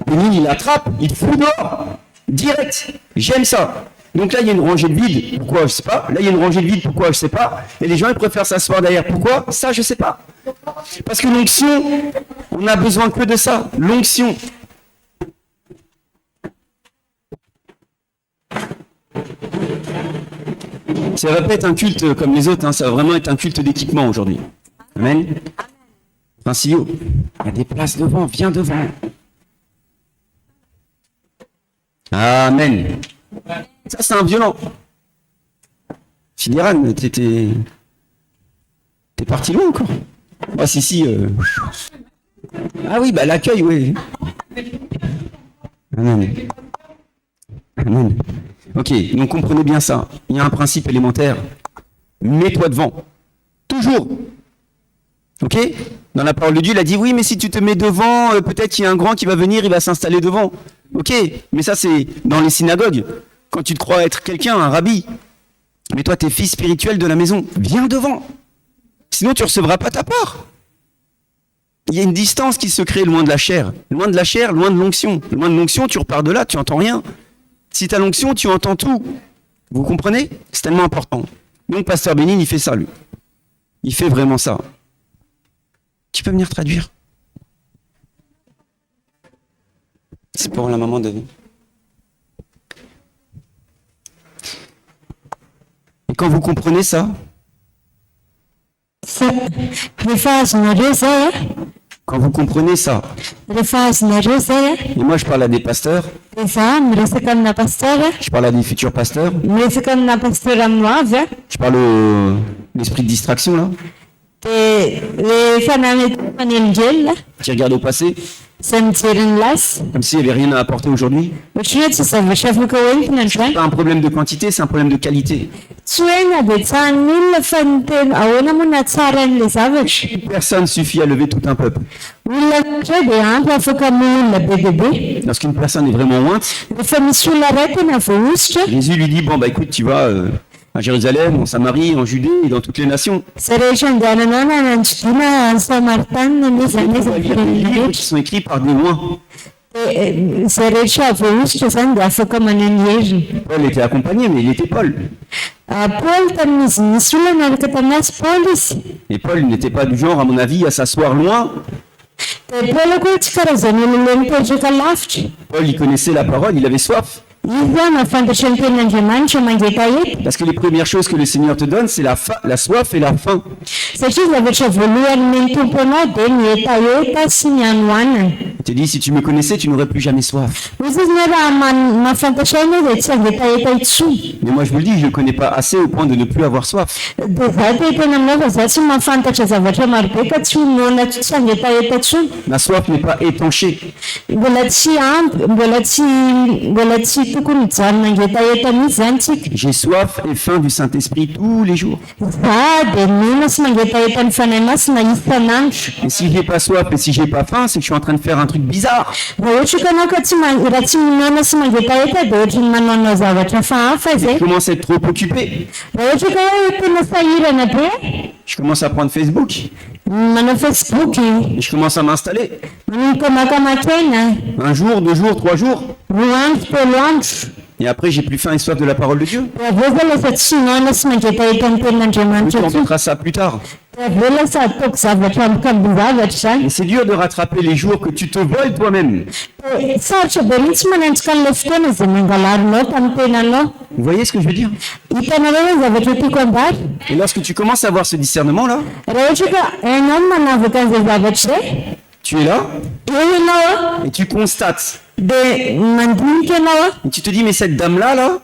Bénigne, il attrape, il fout dehors. Direct. J'aime ça. Donc là, il y a une rangée de vide. Pourquoi? Je sais pas. Là, il y a une rangée de vide. Pourquoi? Je sais pas. Et les gens, ils préfèrent s'asseoir derrière. Pourquoi? Ça, je sais pas. Parce que l'onction, on n'a besoin que de ça. L'onction. Ça va pas être un culte comme les autres. Hein. Ça va vraiment être un culte d'équipement aujourd'hui. Amen. Principio, il y a des places devant. Viens devant. Amen. Ça, c'est un violent. Filiran, t'es parti loin encore. Ah, si. Ah oui, bah l'accueil, oui. Amen. Amen. Ok, donc comprenez bien ça. Il y a un principe élémentaire. Mets-toi devant. Toujours. Ok? Dans la parole de Dieu, il a dit oui, mais si tu te mets devant, peut-être qu'il y a un grand qui va venir, il va s'installer devant. Ok, mais ça c'est dans les synagogues. Quand tu te crois être quelqu'un, un rabbi. Mais toi, t'es fils spirituel de la maison. Viens devant. Sinon, tu ne recevras pas ta part. Il y a une distance qui se crée loin de la chair. Loin de la chair, loin de l'onction. Loin de l'onction, tu repars de là, tu n'entends rien. Si tu as l'onction, tu entends tout. Vous comprenez? C'est tellement important. Donc, Pasteur Bénigne, il fait ça, lui. Il fait vraiment ça. Tu peux venir traduire? C'est pour la maman de... Et quand vous comprenez ça, quand vous comprenez ça, et moi je parle à des pasteurs, je parle à des futurs pasteurs, je parle à l'esprit de distraction là, qui regarde au passé, comme s'il n'y avait rien à apporter aujourd'hui. C'est pas un problème de quantité, c'est un problème de qualité. Personne suffit à lever tout un peuple. Lorsqu'une personne est vraiment ointe, Jésus lui dit, bon bah écoute, tu vas à Jérusalem, en Samarie, en Judée et dans toutes les nations. Il y a des livres qui sont écrits par des loin. Paul était accompagné, mais il était Paul. Et Paul n'était pas du genre, à mon avis, à s'asseoir loin. Paul, il connaissait la parole, il avait soif. Parce que les premières choses que le Seigneur te donne, c'est la soif et la faim. Il te dit, si tu me connaissais, tu n'aurais plus jamais soif. Mais moi, je vous le dis, je ne connais pas assez au point de ne plus avoir soif. Ma soif n'est pas étanchée. J'ai soif et faim du Saint-Esprit tous les jours. Et si j'ai pas soif et si j'ai pas faim, c'est que je suis en train de faire un truc bizarre. Je commence à être trop occupé. Je commence à prendre Facebook. Et je commence à m'installer. Un jour, 2 jours, 3 jours. Et après, j'ai plus faim et soif de la parole de Dieu. Tu rencontreras ça plus tard. Et c'est dur de rattraper les jours que tu te voles toi-même. Vous voyez ce que je veux dire? Et lorsque tu commences à avoir ce discernement-là, tu es là et tu constates. Et tu te dis, mais cette dame-là,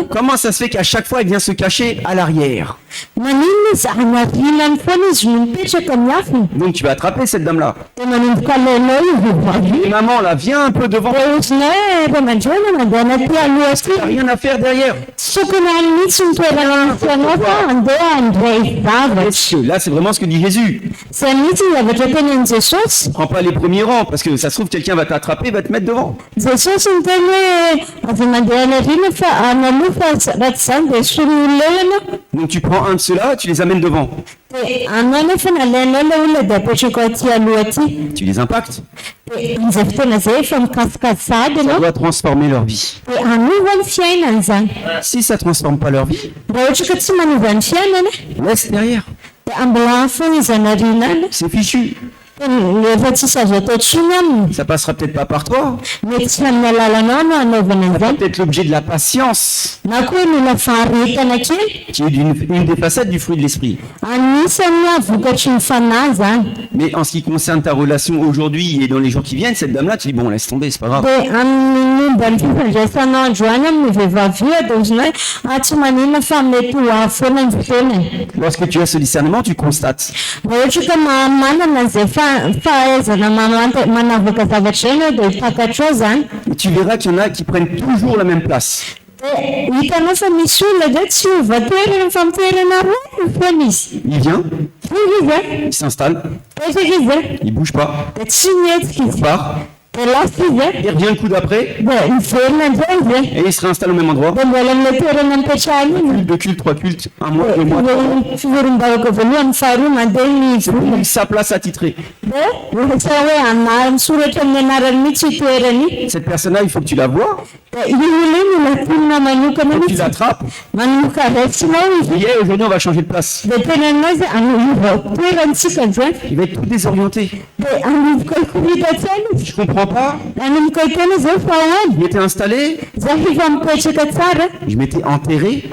comment ça se fait qu'à chaque fois, elle vient se cacher à l'arrière? Donc tu vas attraper cette dame-là. Et maman, là, viens un peu devant. Tu n'as rien à faire derrière. Là, c'est vraiment ce que dit Jésus. Ne prends pas les premiers rangs, parce que ça se trouve, quelqu'un va t'attraper, va te mettre devant. Donc tu prends un de ceux-là, tu les amènes devant. Dia anao nefa nalainao ilay olona dia apetraka aty aloha aty. Tu les impactes. Dia amin'izay fotoana izay efa mikasikasady Ça ianao doit transformer leur vie. dia anova ny fiainana izany. Si ça ne transforme pas leur vie, Raha ohatra ka tsy manova ny fiainana laisse derrière. dia ambilany foana izy anarinana. C'est fichu. Dia efa tsisy azo atao tsony aminy. Ça passera peut-être pas par toi. Mety tsy amin'ny alalanao no anaovana Ça izany. peut-être l'objet de la patience, Na koa mila faharetana kely. qui est une des facettes du fruit de l'esprit. Anisan'ny vokatry ny fanahy zany. Mais en ce qui concerne ta relation aujourd'hui et dans les jours qui viennent, cette dame-là, tu dis bon, laisse tomber, c'est pas grave. Dia amin'ny momba ny fifandraisanao androany amin'ny vehivavy io dia ozinao hoe tsy maninona fa mety ho afoana ny fotoanany. Lorsque tu as ce discernement, tu constates. Raha ohatra ka manana an'izay fahaizana manavaka zavatra eny dia hitakatra ao zany. Et tu verras qu'il y en a qui prennent toujours la même place. Dia hitanao fa misy olona dia tsy ova toerana fa mitoerana roa foana izy. Il vient, Tonga izy il s'installe, petraka izy il bouge pas, dia tsy mihetsika il izy. part, Dia lasa izy il revient le coup d'après dia miverina indray izy. et il se réinstalle au même endroit. Dia mbola amin'ilay toerana mipetrahany iny. Deux cultes, trois cultes, un mois, 2 mois. Fiverim-bahoaka voalohany faharoa mandeha ny vola. Sa place attitrée. Dia sa hoe misoratra amin'ny anarany mihitsy io toerana io. Cette personne-là, il faut que tu la vois, Dia io olona io mila tonona manokana que tu mihitsy. l'attrapes. Manomboka raitsinao izy. Et hey, aujourd'hui, on va changer de place. Dia tenanao izy anova toerantsika izany. Il va être tout désorienté. Dia anomboka hikomitatsana izy. Je comprends pas. Anomboka hitana izy hoe fa ahoana. Il était installé, Za efa mipetraka tsara. je m'étais enterré.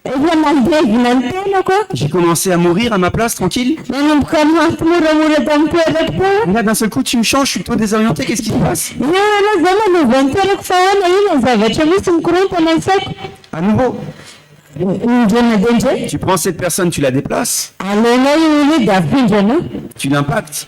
Efa mandevina ny tenako. J'ai commencé à mourir à ma place, tranquille. Nanomboka maty moramora tamin'ny toerako teo. Et là, d'un seul coup, tu me changes, je suis tout désorienté, qu'est-ce qui se passe? Io ana za manova ny toerako fa ahoana ino ny zavatra misy mikorontana ny saiko. À nouveau, Indrona dia indray. tu prends cette personne, tu la déplaces, Alainao io olona dia afindrana. tu l'impactes,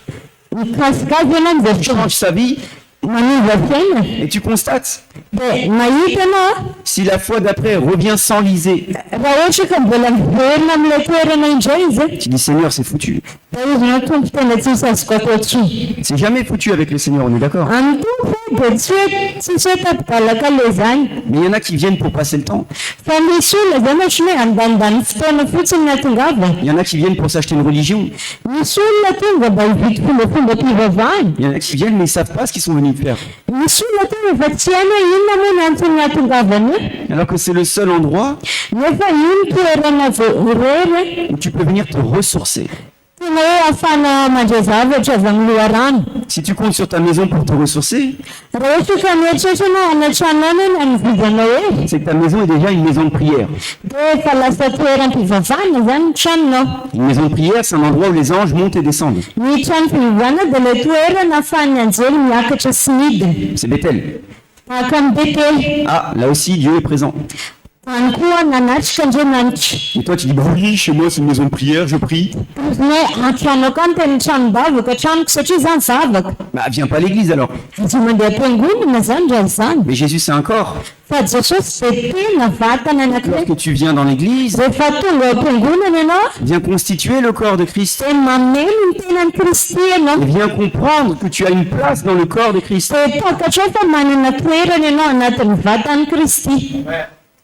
Mikasikasy ianao tu amin'izay changes sa vie manova fiaina. et tu constates. Dia mahita anao Si la fois d'après revient s'enliser, raha ohatra ka mbola miverina amin'ilay toerana indray izy. tu dis Seigneur, c'est foutu. Dia izy no tompo tena tsisy azoko atao tsony. C'est jamais foutu avec le Seigneur, on est d'accord. Amin'ny tompo dia tsy hoe tapitalaka le zany. Mais il y en a qui viennent pour passer le temps. Fa misy olona zany ohatrany hoe andanindany fotoana fotsiny natongava. Il y en a qui viennent pour s'acheter une religion. Misy olona tonga mba hividy fomba mpivavahana. Il y en a qui viennent mais ils savent pas ce qu'ils sont venus faire. Misy olona tonga fa tsy hainy hoe inona moa no antony natongavany io. Alors que c'est le seul endroit Nefa io ny toerana irery où tu peux venir te ressourcer. tena hoe ahafana mandray zavatra avy amin'ny loharano. Si tu comptes sur ta maison pour te ressourcer, Raha ohatra ka mieritreritra anao anatranao ny vidanao hoe c'est que ta maison est déjà une maison de prière. dia efa lasa toeram-pivavahana zany ny tranonao. Une maison de prière, c'est un endroit où les anges montent et descendent. Ny trano fivavahana dia ilay toerana ahafahan'ny anjely miakatra sy midina. C'est Bethel. Tahaka amin'ny Betely. Ah, là aussi, Dieu est présent. Any koa nanatrika Andriamanitra. Et toi, tu dis, bah oui, chez moi, c'est une maison de prière, je prie. Hoe antrano akany tena tranom-bavaka tranoko satria zany zavaka. Bah, viens pas à l'église alors. Tsy mandeha am-piangonana zany raha zany. Mais Jésus, c'est un corps. Fa Jesosy dia tena vatana anankiray. Lorsque tu viens dans l'église, Rehefa tonga am-piangonana ianao viens constituer le corps de Christ. dia mameno ny tenan'ny Kristy ianao. Et viens comprendre que tu as une place dans le corps de Christ. Dia takatra fa manana toerana ianao anatin'ny vatan'ny Kristy.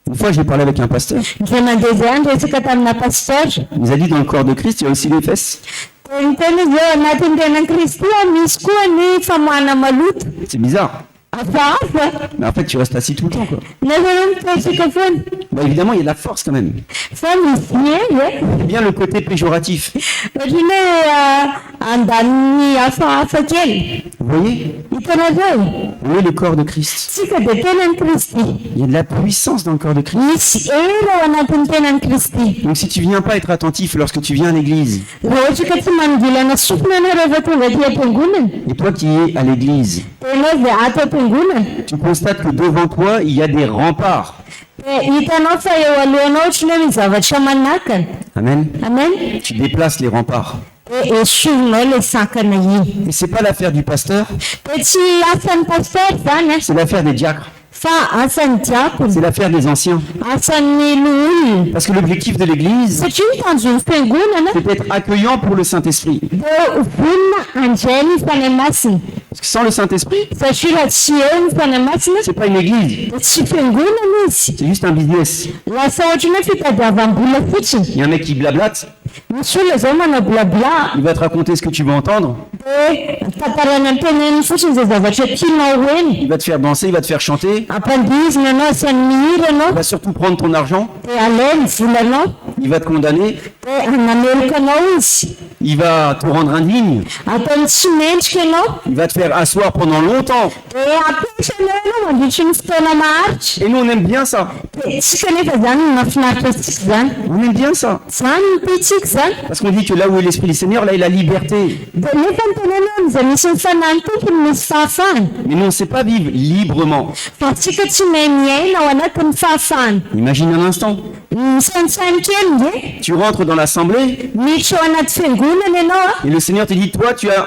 Une fois, j'ai parlé avec un pasteur. Dia mandeha zay andro resaka tamina pasteur. Il nous a dit, dans le corps de Christ, il y a aussi les fesses. Dia niteny izy eo anatin'ny tenan'ny Kristy misy koa ny famoahana maloto. C'est bizarre. Hafahafa. Mais en fait, tu restes assis tout le temps, quoi. Nefa hoe mipetraka foana. Bah, évidemment, il y a de la force quand même. Fa misy hery C'est bien le côté péjoratif. ohatrany hoe andaniny hafahafa kely. Vous voyez? Hitanao zao On est le corps de Christ. tsika dia tenan'ny Kristy. Il y a de la puissance dans le corps de Christ. Misy hery ao anatin'ny tenan'ny Kristy. Donc si tu viens pas être attentif lorsque tu viens à l'église, Raha ohatra ka tsy manodilana sofina anao rehefa tonga aty am-piangonana et toi qui es à l'église, dia ianao dia ato am-piangonana tu constates que devant toi, il y a des remparts. dia hitanao fa eo alohanao ohatrany hoe misy zavatra manakana. Amen. Amen. Tu déplaces les remparts. Dia esorinao ilay sakana iny. Et c'est pas l'affaire du pasteur, Dia tsy asan'ny pasteur zany c'est l'affaire des diacres. fa asan'ny diakona, C'est l'affaire des anciens. asan'ny loholona. Parce que l'objectif de l'église, Satria ny tanjon'ny fiangonana c'est d'être accueillant pour le Saint-Esprit. dia vonona andray ny fanahy masina. Parce que sans le Saint-Esprit, satria raha tsy eo ny fanamasina c'est pas une église, dia tsy fiangonana izy. c'est juste un business. Lasa ohatra hoe fitadiavam-bola fotsiny. Il y a un mec qui blablate, Misy olona zao manao blabla il va te raconter ce que tu veux entendre, dia tantarana am-teneny fotsiny zay zavatra tianao eny. il va te faire danser, il va te faire chanter, Ampandizina anao asiany mihira il anao va surtout prendre ton argent, dia alainy volanao il va te condamner, dia nameloka anao izy. il va te rendre indigne, Ataony tsy mendrika anao il va te faire asseoir pendant longtemps. dia apetrana anao mandritry ny fotoana maharitra. Et nous, on aime bien ça. Dia tsika nefa zany no mahafinaritra antsika zany. On aime bien ça. Zany no tiantsika zany. Parce qu'on dit que là où est l'Esprit du Seigneur, là est la liberté. Dia nefa ny tenenao izay misy ny fanahy ny tompony misy fahafahana. Mais nous, on ne sait pas vivre librement. Fa tsika tsy mahay miaina ao anatin'ny fahafahana. Imagine un instant, Misanisany kely nge tu rentres dans l'assemblée miditra ao anaty fiangonana ianao a. et le Seigneur te dit, toi, tu as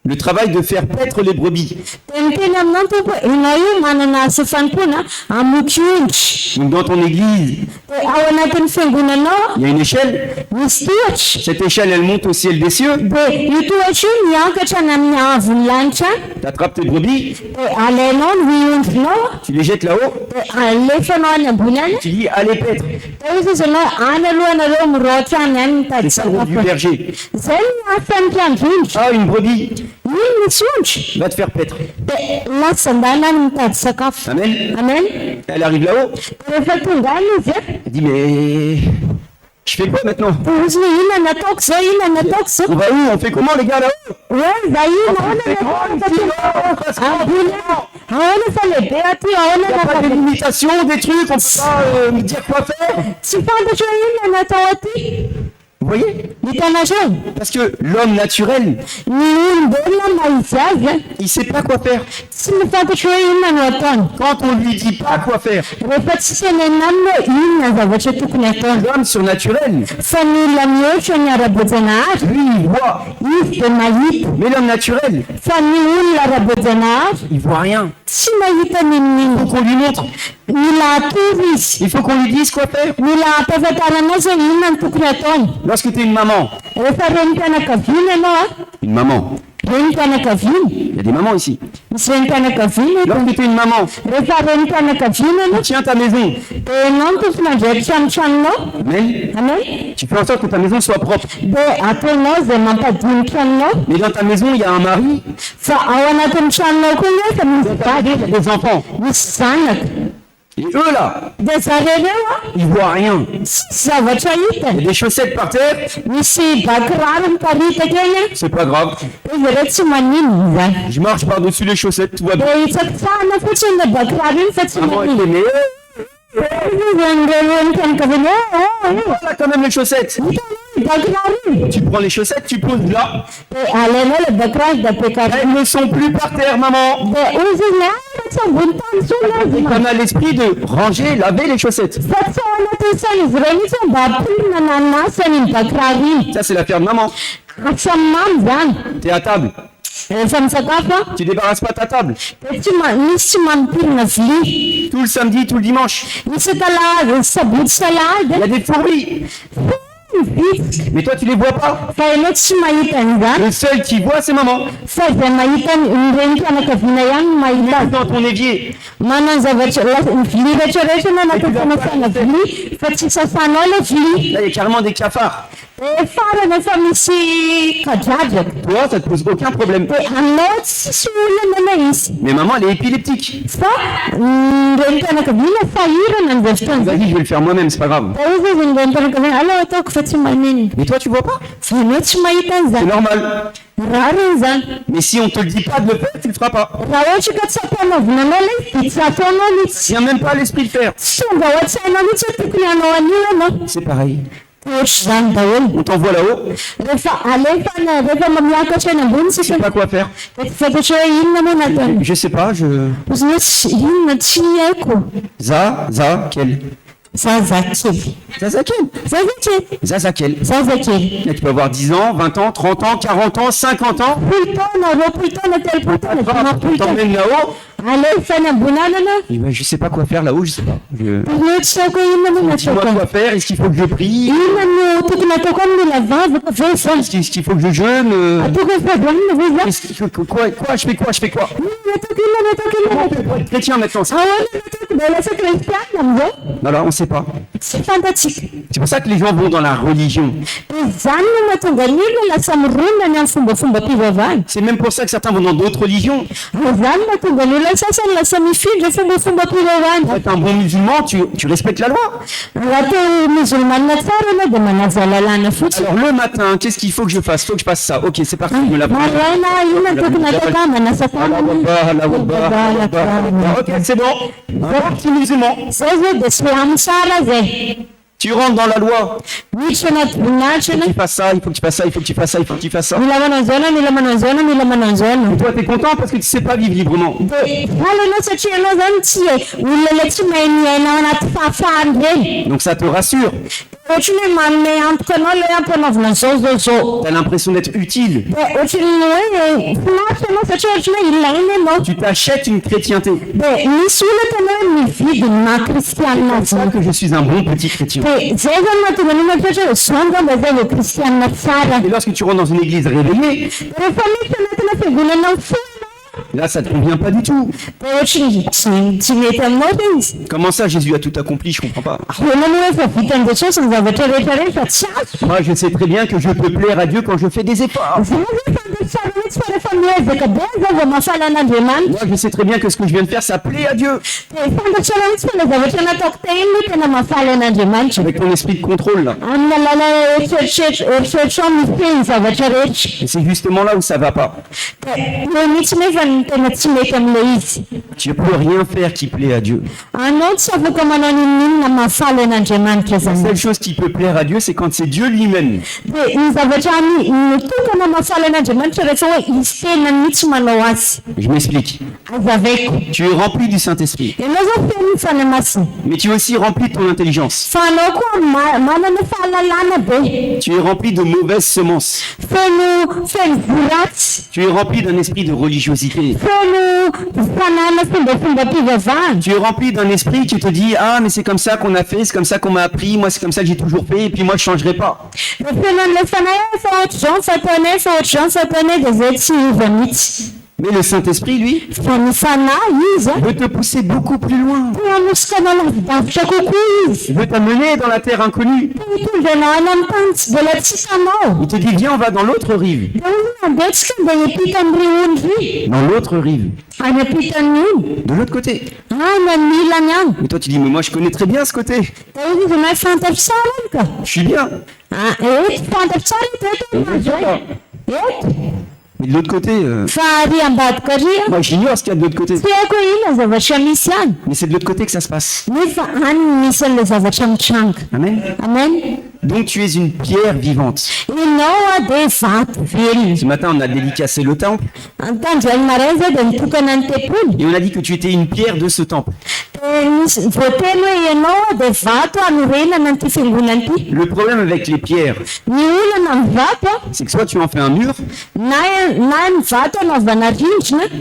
le travail de faire paître les brebis. Dia miteny aminao tompo ianao io manana asa fanompoana hamoky ondry. Donc dans ton église, Dia ao anatin'ny fiangonanao il y a une échelle. misy tohatra. Cette échelle, elle monte au ciel des cieux. Dia io tohatra io miankatra any amin'ny avon'ny lanitra. Tu attrapes tes brebis, Dia alainao ny ondrinao tu les jettes là-haut, dia alefanao any ambony any. tu dis, allez paître. Dia izy izy anao any aloha anareo miroatra any any mitady C'est ça le rôle du sakafo. berger. Zay ny asan'ny mpiandry. Ah, une brebis Iny misy ondry. va te faire paître. Dia lasa andana any mitady sakafo. Amen. Amen. Elle arrive là-haut, Rehefa tonga any izy a, elle dit, mais je fais quoi maintenant? izy ny inona nataoko zao, inona nataoko zao. On va où? On fait comment les gars là-haut? Hoe vahiny ahoana nataoko ambony ahoana fa lehibe aty Il ahoana n'y a pas de nataoko. limitation, des trucs, on peut pas me dire quoi faire. Tsy fantatra hoe inona natao aty. Vous voyez? Hitanareo Parce que l'homme naturel, ny olombelona mahizy azy a, il sait pas quoi faire. tsy mifantatra hoe inona no ataony. Quand on lui dit pas quoi faire, Rehefa tsy tenenina aminy hoe inona zavatra tokony ataony. l'homme surnaturel, Fa ny olona mihoatra ny ara-boajanahary lui, il voit. izy dia mahita. Mais l'homme naturel, Fa ny olona ara-boajanahary il voit rien. tsy mahita ninonino. Il faut qu'on lui montre. Mila atory izy. Il faut qu'on lui dise quoi faire. Mila ampahafantarana azy hoe inona no tokony ataony. Lorsque tu es une maman, Rehefa renim-pianakaviana ianao a, une maman, renim-pianakaviana, il y a des mamans ici. misy renim-pianakaviana eto. Lorsque tu es une maman, Rehefa renim-pianakaviana ianao, tiens ta maison. dia ianao no tompony andraikitra ny tranonao. Amen. Amen. Tu fais en sorte que ta maison soit propre. Dia ataonao izay mampadio ny tranonao. Mais dans ta maison, il y a un mari, Fa ao anatin'ny tranonao koa nefa misy vady, il y a des enfants. misy zanaka. Et eux là, Dia zareo a, ils voient rien. tsy zavatra Il y a hitany. des chaussettes par terre, Misy bakiraro miparitaka eny a. c'est pas grave. Izy ireo tsy maninona zany. Je marche par-dessus les chaussettes, tout va bien. Dia hitsakitsahana fotsiny le bakiraro iny fa tsy Maman, maninona. elle est, mais Renim-pianakaviana voilà quand même les chaussettes. bakiraro iny. Tu prends les chaussettes, tu poses là. Dia alainao le bakiraro dia apekara. Elles ne sont plus par terre, maman. Dia izy ny tsy ambony tany so Et lazima. qu'on a l'esprit de ranger, laver les chaussettes. Fa tsy ao anaty saina izy ireo mihitsy mba hampirina na nasany iny bakiraro iny. Ça, c'est l'affaire de maman. Samy mamy zany. Tu es à table. Rehefa misakafo a, Tu débarrasses pas ta table. dia misy tsy mampirina vilia. Tout le samedi, tout le dimanche. Isakala sabotsy salady. Il y a des fourmis. Vitsy. Mais toi, tu les vois pas. Fa ianao tsy mahita an'izany. Le seul qui voit, c'est maman. Fa izay mahita ny renim-pianakaviana ihany no mahita azy. Dans ton évier. Manana zavatra vilia rehetrarehetra na anaty fanasana vilia fa tsy sasanao le vilia. Là, il y a carrément des cafards. Dia farany efa misy kadradraka. Toi, ça te pose aucun problème. Dia anao tsisy olana na izy. Mais maman, elle est épileptique. Fa ny renim-pianakaviana fahirana an'izay fotoana zay. Vas-y, je vais le faire moi-même, c'est pas grave. Dia izy izy ny renim-pianakaviana aleo ataoko fa tsy maninona. Mais toi, tu vois pas. Fa ianao tsy mahita C'est an'izany. normal. Rariny zany. Mais si on te le dit pas de le faire, tu le feras pas. Raha ohatra ka tsy ampanaovinanao ilay dia tsy ataonao mihitsy. Il n'y a même pas l'esprit de faire. Tsy tonga ao an-tsainao mihitsy hoe tokony hanao anio ianao. C'est pareil. Ohatra zany daholo. On t'envoie là-haut, Rehefa miakatra eny ambony tu sais sika pas quoi faire. dia tsy fantatra hoe inona moa nataony. Je sais pas, Ozy hoe inona tsy haiko. Quel? zazakely. Zazakely. Zazakely. Là, tu peux avoir 10 ans, 20 ans, 30 ans, 40 ans, 50 ans. T'emmènes là-haut. Et ben, je sais pas quoi faire là-haut, je sais pas. Dis-moi quoi faire, est-ce qu'il faut que je prie? Est-ce qu'il faut que je jeûne? Quoi? Je fais quoi? Comment on fait pour être chrétien maintenant? Non, là, on sait pas. C'est fantastique. C'est pour ça que les gens vont dans la religion. C'est même pour ça que certains vont dans d'autres religions. Pour être un bon musulman, tu respectes la loi. Alors le matin, qu'est-ce qu'il faut que je fasse? Il faut que je fasse ça. Ok, c'est parti. Je me lave. Ok, c'est bon. Un petit musulman. Tu rentres dans la loi. Il faut que tu fasses ça, il faut que tu fasses ça, il faut que tu fasses ça, il faut que tu fasses ça. Et toi, t'es content parce que tu sais pas vivre librement. Donc ça te rassure. T'as l'impression d'être utile. Tu t'achètes une chrétienté. C'est pour ça que je suis un bon petit chrétien. Et lorsque tu rentres dans une église réveillée, là, ça te convient pas du tout. Comment ça, Jésus a tout accompli? Je comprends pas. Moi, je sais très bien que je peux plaire à Dieu quand je fais des efforts. Moi, je sais très bien que ce que je viens de faire, ça plaît à Dieu. Avec ton esprit de contrôle, là. Et c'est justement là où ça va pas. Tu ne peux rien faire qui plaît à Dieu. La seule chose qui peut plaire à Dieu, c'est quand c'est Dieu lui-même. Je m'explique. Tu es rempli du Saint-Esprit. Mais tu es aussi rempli de ton intelligence. Tu es rempli de mauvaises semences. Tu es rempli d'un esprit de religiosité. Tu es rempli d'un esprit qui te dit, ah mais c'est comme ça qu'on a fait, c'est comme ça qu'on m'a appris, moi c'est comme ça que j'ai toujours fait et puis moi je changerai pas. Mais le Saint-Esprit, lui, veut te pousser beaucoup plus loin. Il veut t'amener dans la terre inconnue. Il te dit, viens, on va dans l'autre rive. Dans l'autre rive. De l'autre côté. Et toi, tu dis, mais moi, je connais très bien ce côté. Je suis bien. Mais de l'autre côté, moi j'ignore ce qu'il y a de l'autre côté. Mais c'est de l'autre côté que ça se passe. Amen. Donc tu es une pierre vivante. Ce matin on a dédicacé le temple. Et on a dit que tu étais une pierre de ce temple. Le problème avec les pierres, c'est que soit tu en fais un mur,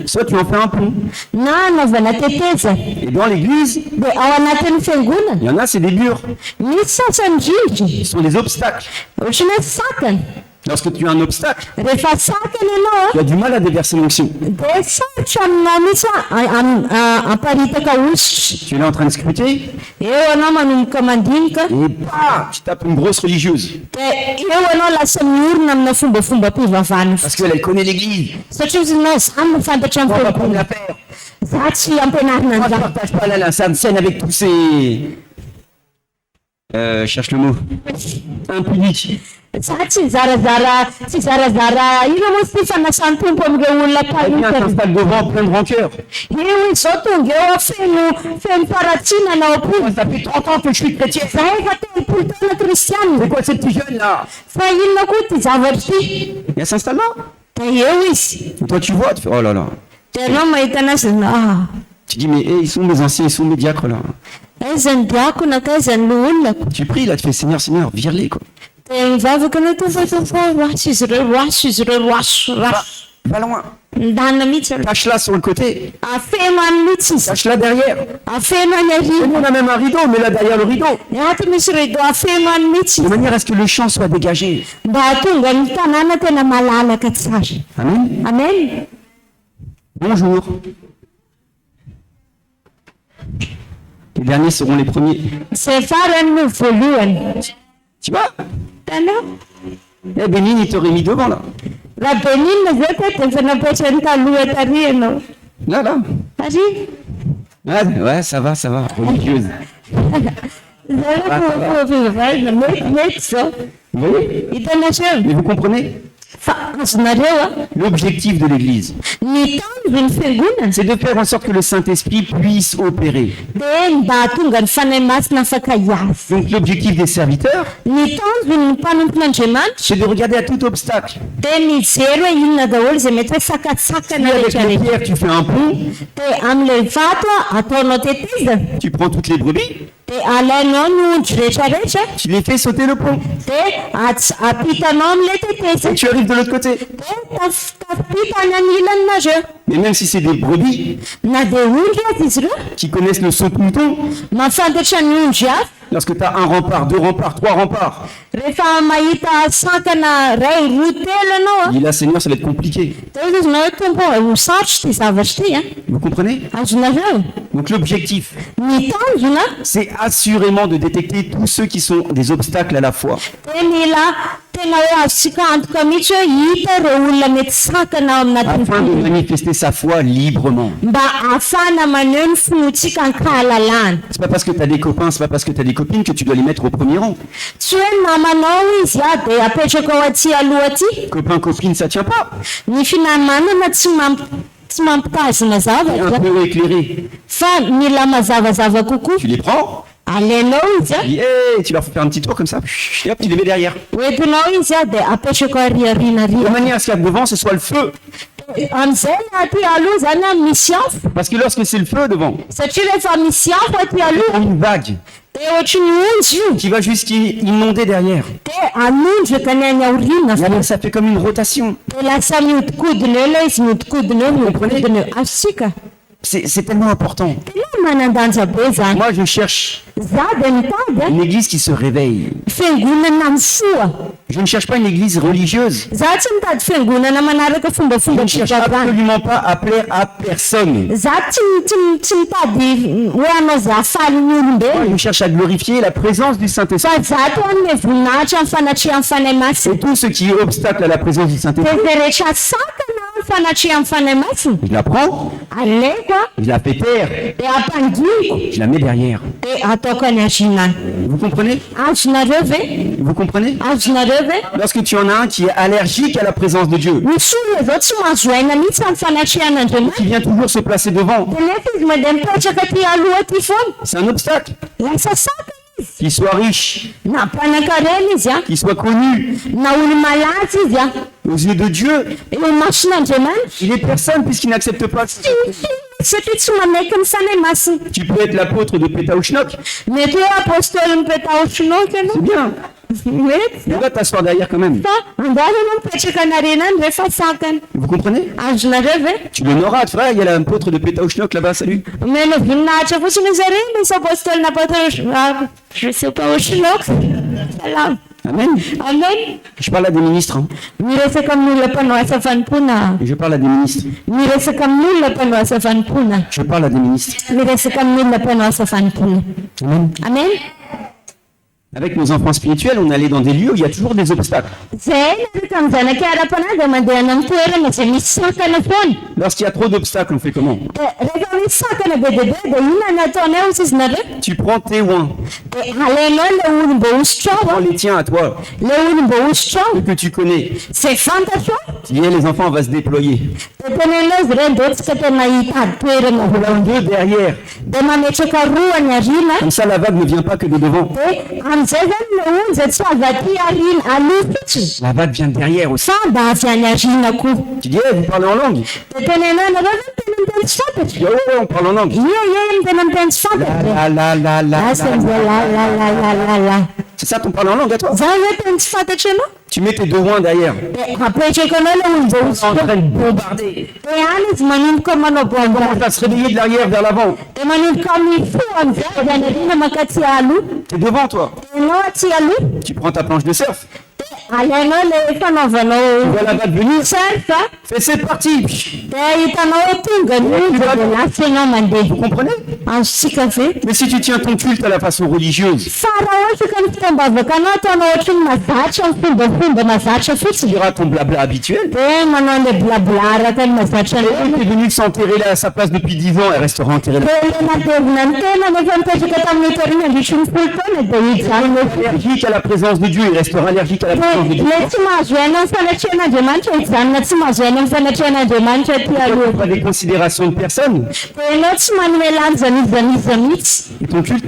soit tu en fais un pont. Et dans l'église, il y en a, c'est des murs. Ce sont des obstacles. Lorsque tu as un obstacle, tu as du mal à déverser l'onction. Tu es là en train de scruter, et tu tapes une grosse religieuse. Parce qu'elle connaît l'église. On va prendre l'affaire. Moi, je ne partage pas la scène avec tous ces... cherche le mot. Impudique. Elle s'installe devant plein de rancœur. Ça fait 30 ans que je suis chrétien. C'est quoi ces petits jeunes là? Et elle s'installe là. Et toi tu vois, tu fais oh là là. Tu dis, mais ils sont mes anciens, ils sont mes diacres là. Aiza ny diakona ka aiza ny olonako. Tu pries là, tu fais Seigneur, Seigneur, vire-les quoi. Dia mivavaka anao tompo raso izy ireo raso. Va loin. Ndanina mihitsy aloha. Cache-la sur le côté. Afeno any mihitsy izy. Cache-la derrière. Afeno any Et arina. nous, on a même un rideau, mais là derrière le rideau. Ato misy rideau afeno any mihitsy De izy. manière à ce que le champ soit dégagé. Mba hatonga ny tanàna tena malalaka tsara. Amen. Amen. Bonjour. Les derniers seront les premiers. Izay farany no voalohany. Tu vois? Tanao? Eh, Bénigne, il t'aurait mis devant là. Raha Bénine zay ka dia efa napetrany taloha tary ianao. Là. Ary? Ah, ouais, ça va, religieuse. Zay refa fivavahana mety zao. Vous voyez? Hitanao sao? Mais vous comprenez? Fa azonareo a. L'objectif de l'Église, Ny tanjony fiangonana c'est de faire en sorte que le Saint-Esprit puisse opérer. dia mba hatonga ny fanahy masina afaka hiasa. Donc l'objectif des serviteurs, Ny tanjony ny mpanompon'Andriamanitra c'est de regarder à tout obstacle. dia mijery hoe inona daholo izay mety hoe sakatsakana Si avec les rehetrarehetra. pierres tu fais un pont, Dia amin'ilay vato ataonao tetezana tu prends toutes les brebis, dia alainao ny ondry rehetrarehetra tu les fais sauter le pont. dia apitanao amin'ilay Et tetezana tu arrives de l'autre côté. dia tafipita any anilan'nareo. Mais même si c'est des brebis Na dia ondry azy izy ireo qui connaissent le saut de mouton, mahafantatra ny ondry hafa. lorsque tu as un rempart, 2 remparts, 3 remparts, Rehefa mahita sakana ray roa telo ianao a dis là Seigneur, ça va être compliqué. dia izy hoe tompo ho sarotra ty zavatra ty a. Vous comprenez? Azonareo Donc l'objectif, ny tanjona c'est assurément de détecter tous ceux qui sont des obstacles à la foi. dia mila tena hoe azontsika antoka mihitsy hoe hita ireo olona mety sakana ao anatin'ny Afin de manifester sa foi librement. mba ahafahana maneho ny finoantsika ny kahalalana. C'est pas parce que tu as des copains, c'est pas parce que tu as des copines que tu dois les mettre au premier rang. Tsy hoe namanao izy a dia apetraka ao aty aloha aty. Copain, copine, ça tient pas. Ny finamanana tsy mampitazona Un zavatra peu éclairé. fa mila mazavazava kokoa. Tu les prends, Alainao izy a tu dis, hey, tu leur fais faire un petit tour comme ça, et hop, tu les mets derrière. hoentinao izy a dia apetraka ao De ariarianariana. manière à ce qu'il y a devant, ce soit le feu. Amin'izay aty aloha zany a misy afo Parce que lorsque c'est le feu devant, satria rehefa misy afo aty aloha une vague dia ohatry ny onjy io qui va jusqu'inonder derrière. dia anondraka ny any aoriana Et alors, ça fait comme une rotation. dia lasa miodikodina eo ilay izy miodikodina eo miodikodina eo azontsika C'est tellement important. tena manandanja be zany. Moi, je cherche Za dia mitady a une église qui se réveille. fiangonana misoa. Je ne cherche pas une église religieuse. Za tsy mitady fiangonana manaraka Je fombafomba ne cherche fivavahana. absolument pas à plaire à personne. Za tsy mitady hoe anao zafaly ny Moi, olombelona je cherche à glorifier la présence du Saint-Esprit. fa za to an'ilay voninahitra amin'ny fanatreha amin'ny fanahy masina. Et tout ce qui est obstacle à la présence du Dia Saint-Esprit, izay rehetra sakana amin'ny fanatreha amin'ny fanahy masina je la prends, aleko a je la fais taire, dia ampangiko je la mets derrière. dia ataoko any arinany. Vous comprenez? Azonareo ve? Vous comprenez? Azonareo ve? Lorsque tu en as un qui est allergique à la présence de Dieu, Misy olona zao tsy mahazo aina mihitsy amin'ny fanatrehan'Andriamanitra. qui vient toujours se placer devant, Dia nefa izy mandeha mipetraka ty aloha ty foana. c'est un obstacle. Lasa sakana izy. Qu'il soit riche, Na mpanan-karena izy a, qu'il soit connu na olo malaza izy a, aux yeux de Dieu, eo mason'Andriamanitra. il est personne puisqu'il n'accepte pas. Satria tsy manaiky ny fanahy masina. Tu peux être l'apôtre de Pétaouchnok, Mety hoe apôstôly mipetahotrinoka c'est ianao. bien. Mety. Tu vas t'asseoir derrière quand même. Fa andalo anao mipetraka any arenany rehefa sakana. Vous comprenez? Azonareo ve? Tu l'honoras, tu vois, il y a l'apôtre de Pétaouchnok là-bas, salut. Omena voninahitra fotsiny izy ireny misy apôstôly je sais pas hotrinoka. Salama. Amen. Amen. Je parle à des ministres. Hein. Miresaka amin'olona mpanao asa fanompoana. Je parle à des ministres. Miresaka amin'olona mpanao asa fanompoana. Je parle à des ministres. Miresaka amin'olona mpanao asa fanompoana. Amen. Amen. Avec nos enfants spirituels, on est allé dans des lieux où il y a toujours des obstacles. Zay naraka amin'ny zanaka ara-panahy dia mandeha any amin'ny toerana izay misy sakana foana. Lorsqu'il y a trop d'obstacles, on fait comment? Dia rehefa misy sakana be dia be dia inona no ataonao izy izy nareo? Tu prends tes oins, Dia alainao ilay olo mba hositra ao prends a. les tiens à toi, Ilay olo mba hositra ao. ceux que tu connais. Izay fantatra ao. Tu dis, eh, les enfants, on va se déployer. Dia tenenao izy ireny dia tsika tena hitady toerana. L'un d'eux derrière. Dia mametraka roa ny ariana. Comme ça, la vague ne vient pas que de devant. Dia amin'izay zany ilay onja tsy avy aty ariana aloha fotsiny. La vague vient derrière aussi. Fa mba avy any ariana koa. Tu dis, eh, vous parlez en langue. Dia tenenao nareo zany tena miteny tsy fantatry. Ouais, ouais, on parle en langue. Ny tena miteny tsy fantatry. Asa la. C'est ça ton parle en langue à toi? Zany hoe teny tsy fantatry ianao. Tu mets tes deux oins derrière. Apetraka anao le olona En train de bombarder. any izy manomboka manao Commence bombard. à se réveiller de l'arrière vers l'avant. De manomboka mifoha amizay avy any aoriana mankaty aloha. T'es devant toi. Ianao aty aloha. Tu prends ta planche de surf. Alainao le fanaovanao Tu vois la vague venir. surf a. Fais c'est parti. De hitanao hoe tonga ny onja de lasa ianao mandeha. Vous comprenez? Azotsika ve? Mais si tu tiens ton culte à la façon religieuse, Fa raha ohatra ka ny fitambavaka anao ataonao ohatry ny mazatra fombafomba mazatra tu fotsiny. diras ton blabla habituel. De manao le blabla araka ny mazatra Et anao. elle est venue s'enterrer là à sa place depuis 10 ans, elle restera enterrée là. De le natevina ny tena nefa mipetraka tamin'ny toerana andritry ny folo taona de hijano. Allergique à la présence de Dieu, il restera allergique à la présence de Dieu. Le tsy mahazo aina amin'ny fanatrehan'Andriamanitra hijanona tsy mahazo aina amin'ny fanatrehan'Andriamanitra ty aloha. Pas des considérations de personne. De ianao tsy manome lanja nizaniza mihitsy. Et ton culte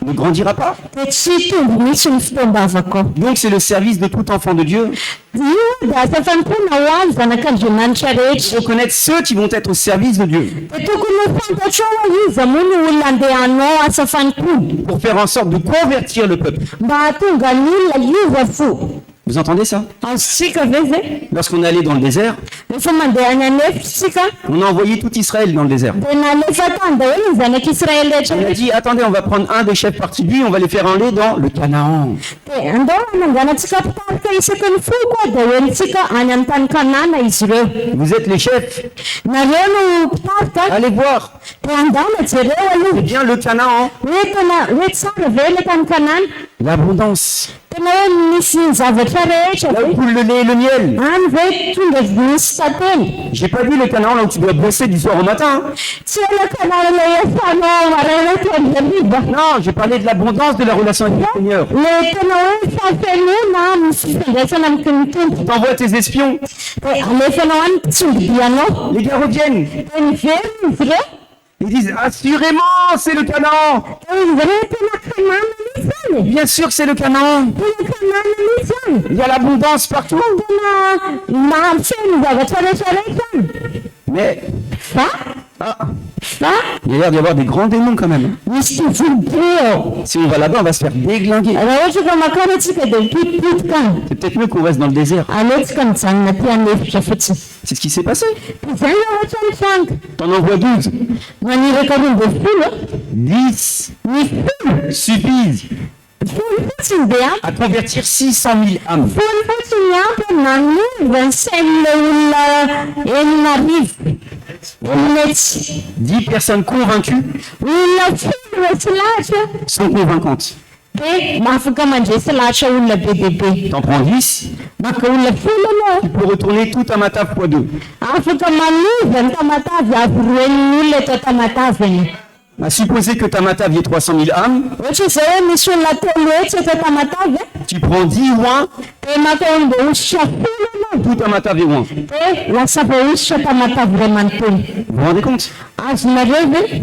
ne grandira pas. De tsy tombo mihitsy ny fitambavako. Donc c'est le service de tout enfant de Dieu. Io de asa fanompoana ho azy zanak'Andriamanitra rehetra. Reconnaître ceux qui vont être au service de Dieu. De tokony ho fantatra hoe iza moa ny olona andehanao asa fanompoana Pour faire en sorte de convertir le peuple. mba hahatonga ny olona iova fo. Vous entendez ça? Azontsika ve zay? Lorsqu'on est allé dans le désert, Rehefa mandeha any anefitsika on a envoyé tout Israël dans le désert. de nalefa tany daholo ny zanak'Israely rehetra. On a dit, attendez, on va prendre un des chefs partis de lui, on va les faire enlever dans le Canaan. De andao ananganatsika mpitarika isaky ny fo koa de hoenitsika any amin'ny tany Kanana izy ireo. Vous êtes les chefs, Nareo no mpitarika allez voir. de andana jereo C'est aloha. bien le Canaan, Hoe tena hoe tsara ve le tany Kanana? l'abondance. Tena hoe misy zavatra rehetra Là où ve? coule le lait et le miel. Any ve tonga misy tateny. J'ai pas dit le Canaan là où tu dois bosser du soir au matin. Hein. Tsy le Kanana le efanao maraina tendamiba. Non, j'ai parlé de l'abondance de la relation avec le Seigneur. Le tena hoe fahafianona misy fifandraisana amin'ny Tompo. T'envoies tes espions, De alefanao any mpitsongidianao. les gars reviennent. De miverina izy ireo. Ils disent, assurément, c'est le Canaan. De izy ireo tena Kanana mihitsy any. Bien sûr que c'est le Canaan. Tena Kanana mihitsy any. Il y a l'abondance partout. Tena mahafeno zavatra rehetrarehetra any. Mais, Fa il y a l'air d'y avoir des grands démons quand même. misy tovolo Si on va là-bas, on va se faire déglinguer. raha ohatra ka makany atsika de mipotipotika any. C'est peut-être mieux qu'on reste dans le désert. Aleotsika mijanona ty anefitra fotsiny. C'est ce qui s'est passé. Zay raha ohatra mitranga. T'en envoies 12. Maniraka roa ambin'ny folo. 10 Ny folo. suffisent Folo fotsiny de ampy. à convertir 600 000 âmes. Folo fotsiny ampy nanova ny sain'le olona enina arivo. Olonetsy. 10 personnes convaincues Olona folo re tsy lahatra. sont convaincantes. De afaka mandresy lahatra olona be dia be. T'en prends 10, Maka olona folo anao. tu peux retourner tout à Mataf x2. Afaka manova ny tamatavy avy roen'ny olona eto tamatavy. À supposer que ta Mataf ait 300 000 âmes, Ohatra izay hoe misy olona telo etsy eto tamatavy. tu prends 10 oins, De maka omby ositra folo anao. tout à Mataf est oin. De lasa voaositra tamatavy ray manontolo. Vous vous rendez compte? Azonareo ve?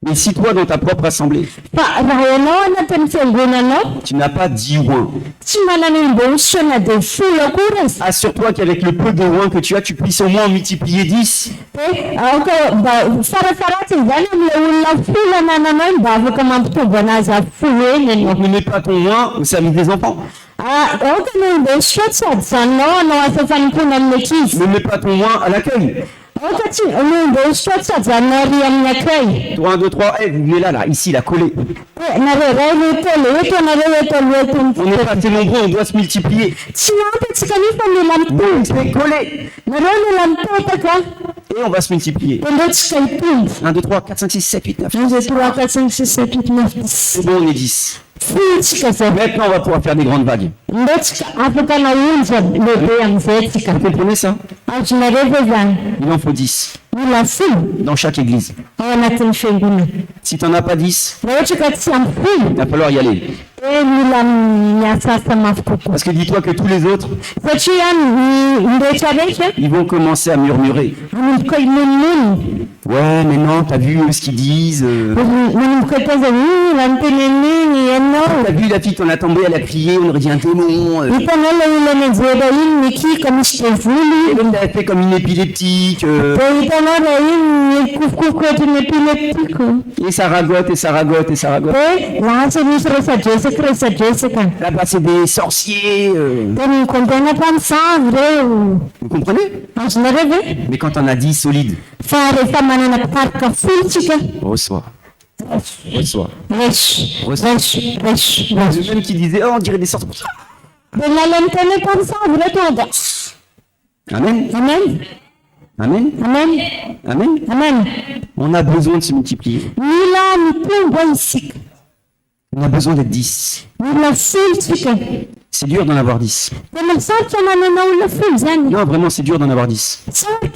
Mais si toi, dans ta propre assemblée, Fa raha ianao anatin'ny fiangonanao, tu n'as pas 10 oins, tsy manana omby ositra na de folo akory izy. assure-toi qu'avec le peu de oins que tu as, tu puisses au moins en multiplier 10. De aoka mba farafaratsiny zany am'le olona folo anananao mba afaka mampitombo anazy avy folo eny ianao. Ne mets pas ton oin au service des enfants. Aoka ny omby ositra sady zanonao anao asa fanompoana amin'ny ankizy. Ne mets pas ton oin à l'accueil. Aoka tsy ny omby ositra sady zanonao ry amin'ny akray. Toi, 1, 2, 3, hey, vous venez là, ici, là, collé. De nareo ray le telo eto nareo eto aloha eto On n'est pas assez nombreux, on doit se multiplier. tsy ampy atsika nefa mila mitombo. C'est collé. Nareo mila mipetaka Et on va se multiplier. de ndreo tsika hitombo. 1, 2, 3, 4, 5, 6, 7, 8, 9. 1, 2, 3, 4, 5, 6, 7, 8, 9, 10. C'est bon, on est 10. Folo tsika zay. Maintenant, on va pouvoir faire des grandes vagues. Ndreo tsika afaka naonja lehibe amizay tsika. Vous comprenez ça? Azonareo ve zany? Il en faut 10 Mila folo dans chaque église. ao anatin'ny fiangonana. Si tu n'en as pas 10, Raha ohatra ka tsy ampy folo, il va falloir y aller. de mila miasasa mafy kokoa. Parce que dis-toi que tous les autres, Satria ny rehetrarehetra ils vont commencer à murmurer. manomboka inonono. Ouais, mais non, t'as vu ce qu'ils disent. Manomboka taiza raha niteneniny ianao. T'as vu la fille qu'on a tombée, elle a crié, on aurait dit un démon. Hitanao le olona nijery iny nikika misy devolo. Elle a fait comme une épileptique. De hitanao raha iny mikofokofoka ohatran'ny epileptika. Et ça ragote, et ça ragote, et ça ragote. Dia lasa misy resadresaka. Là-bas, c'est des sorciers. Dia nikondena mpamosavy reo. Vous comprenez? Azonareo ve? Mais quand on a dit solide, Fa rehefa manana mpitarika folontsika. reçois. Reçois. Reso. Ceux même qui disaient, oh, on dirait des sorciers. Dia nalainy teny mpamosavy reo tonga. Amen. Amen. Amen. Amen. Amen. Amen. On a besoin de se multiplier. Mila mitombo isika. On a besoin d'être 10. Mila folontsika. C'est dur d'en avoir 10. Dia masarotra manana olona folo zany. Non, vraiment, c'est dur d'en avoir 10. Sarotra.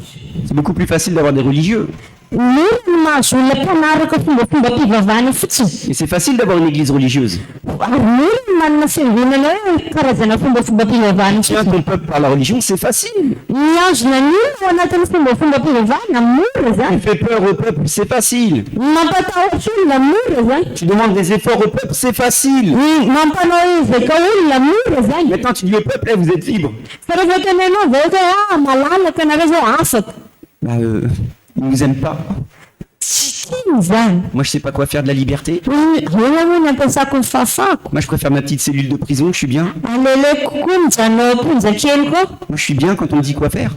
C'est beaucoup plus facile d'avoir des religieux. Mila no mahazo olona mpanaraka fombafomba mpivavahana fotsiny. Et c'est facile d'avoir une église religieuse. Ary mila no manana fiangonana hoe karazana fombafomba mpivavahana Tiens fotsiny. ton peuple par la religion, c'est facile. Miazona ny olona ao anatin'ny fombafomba mpivavahana mora Tu zany. fais peur au peuple, c'est facile. Mampatahotra olona mora zany. Tu demandes des efforts au peuple, c'est facile. Mampanao ezaka olona mora zany. Maintenant, tu dis au peuple, eh, vous êtes libre. Fa rehefa tenenao zay hoe malalaka anareo zao afaka. Bah, ils ne nous aiment pas. Tsy tiany zany. Moi, je sais pas quoi faire de la liberté. Ena moa ny ampiasako ny fahafahako. Moi, je préfère ma petite cellule de prison, je suis bien. Aleleoko kokoa mijanona ponja kely koa. Moi, je suis bien quand on me dit quoi faire.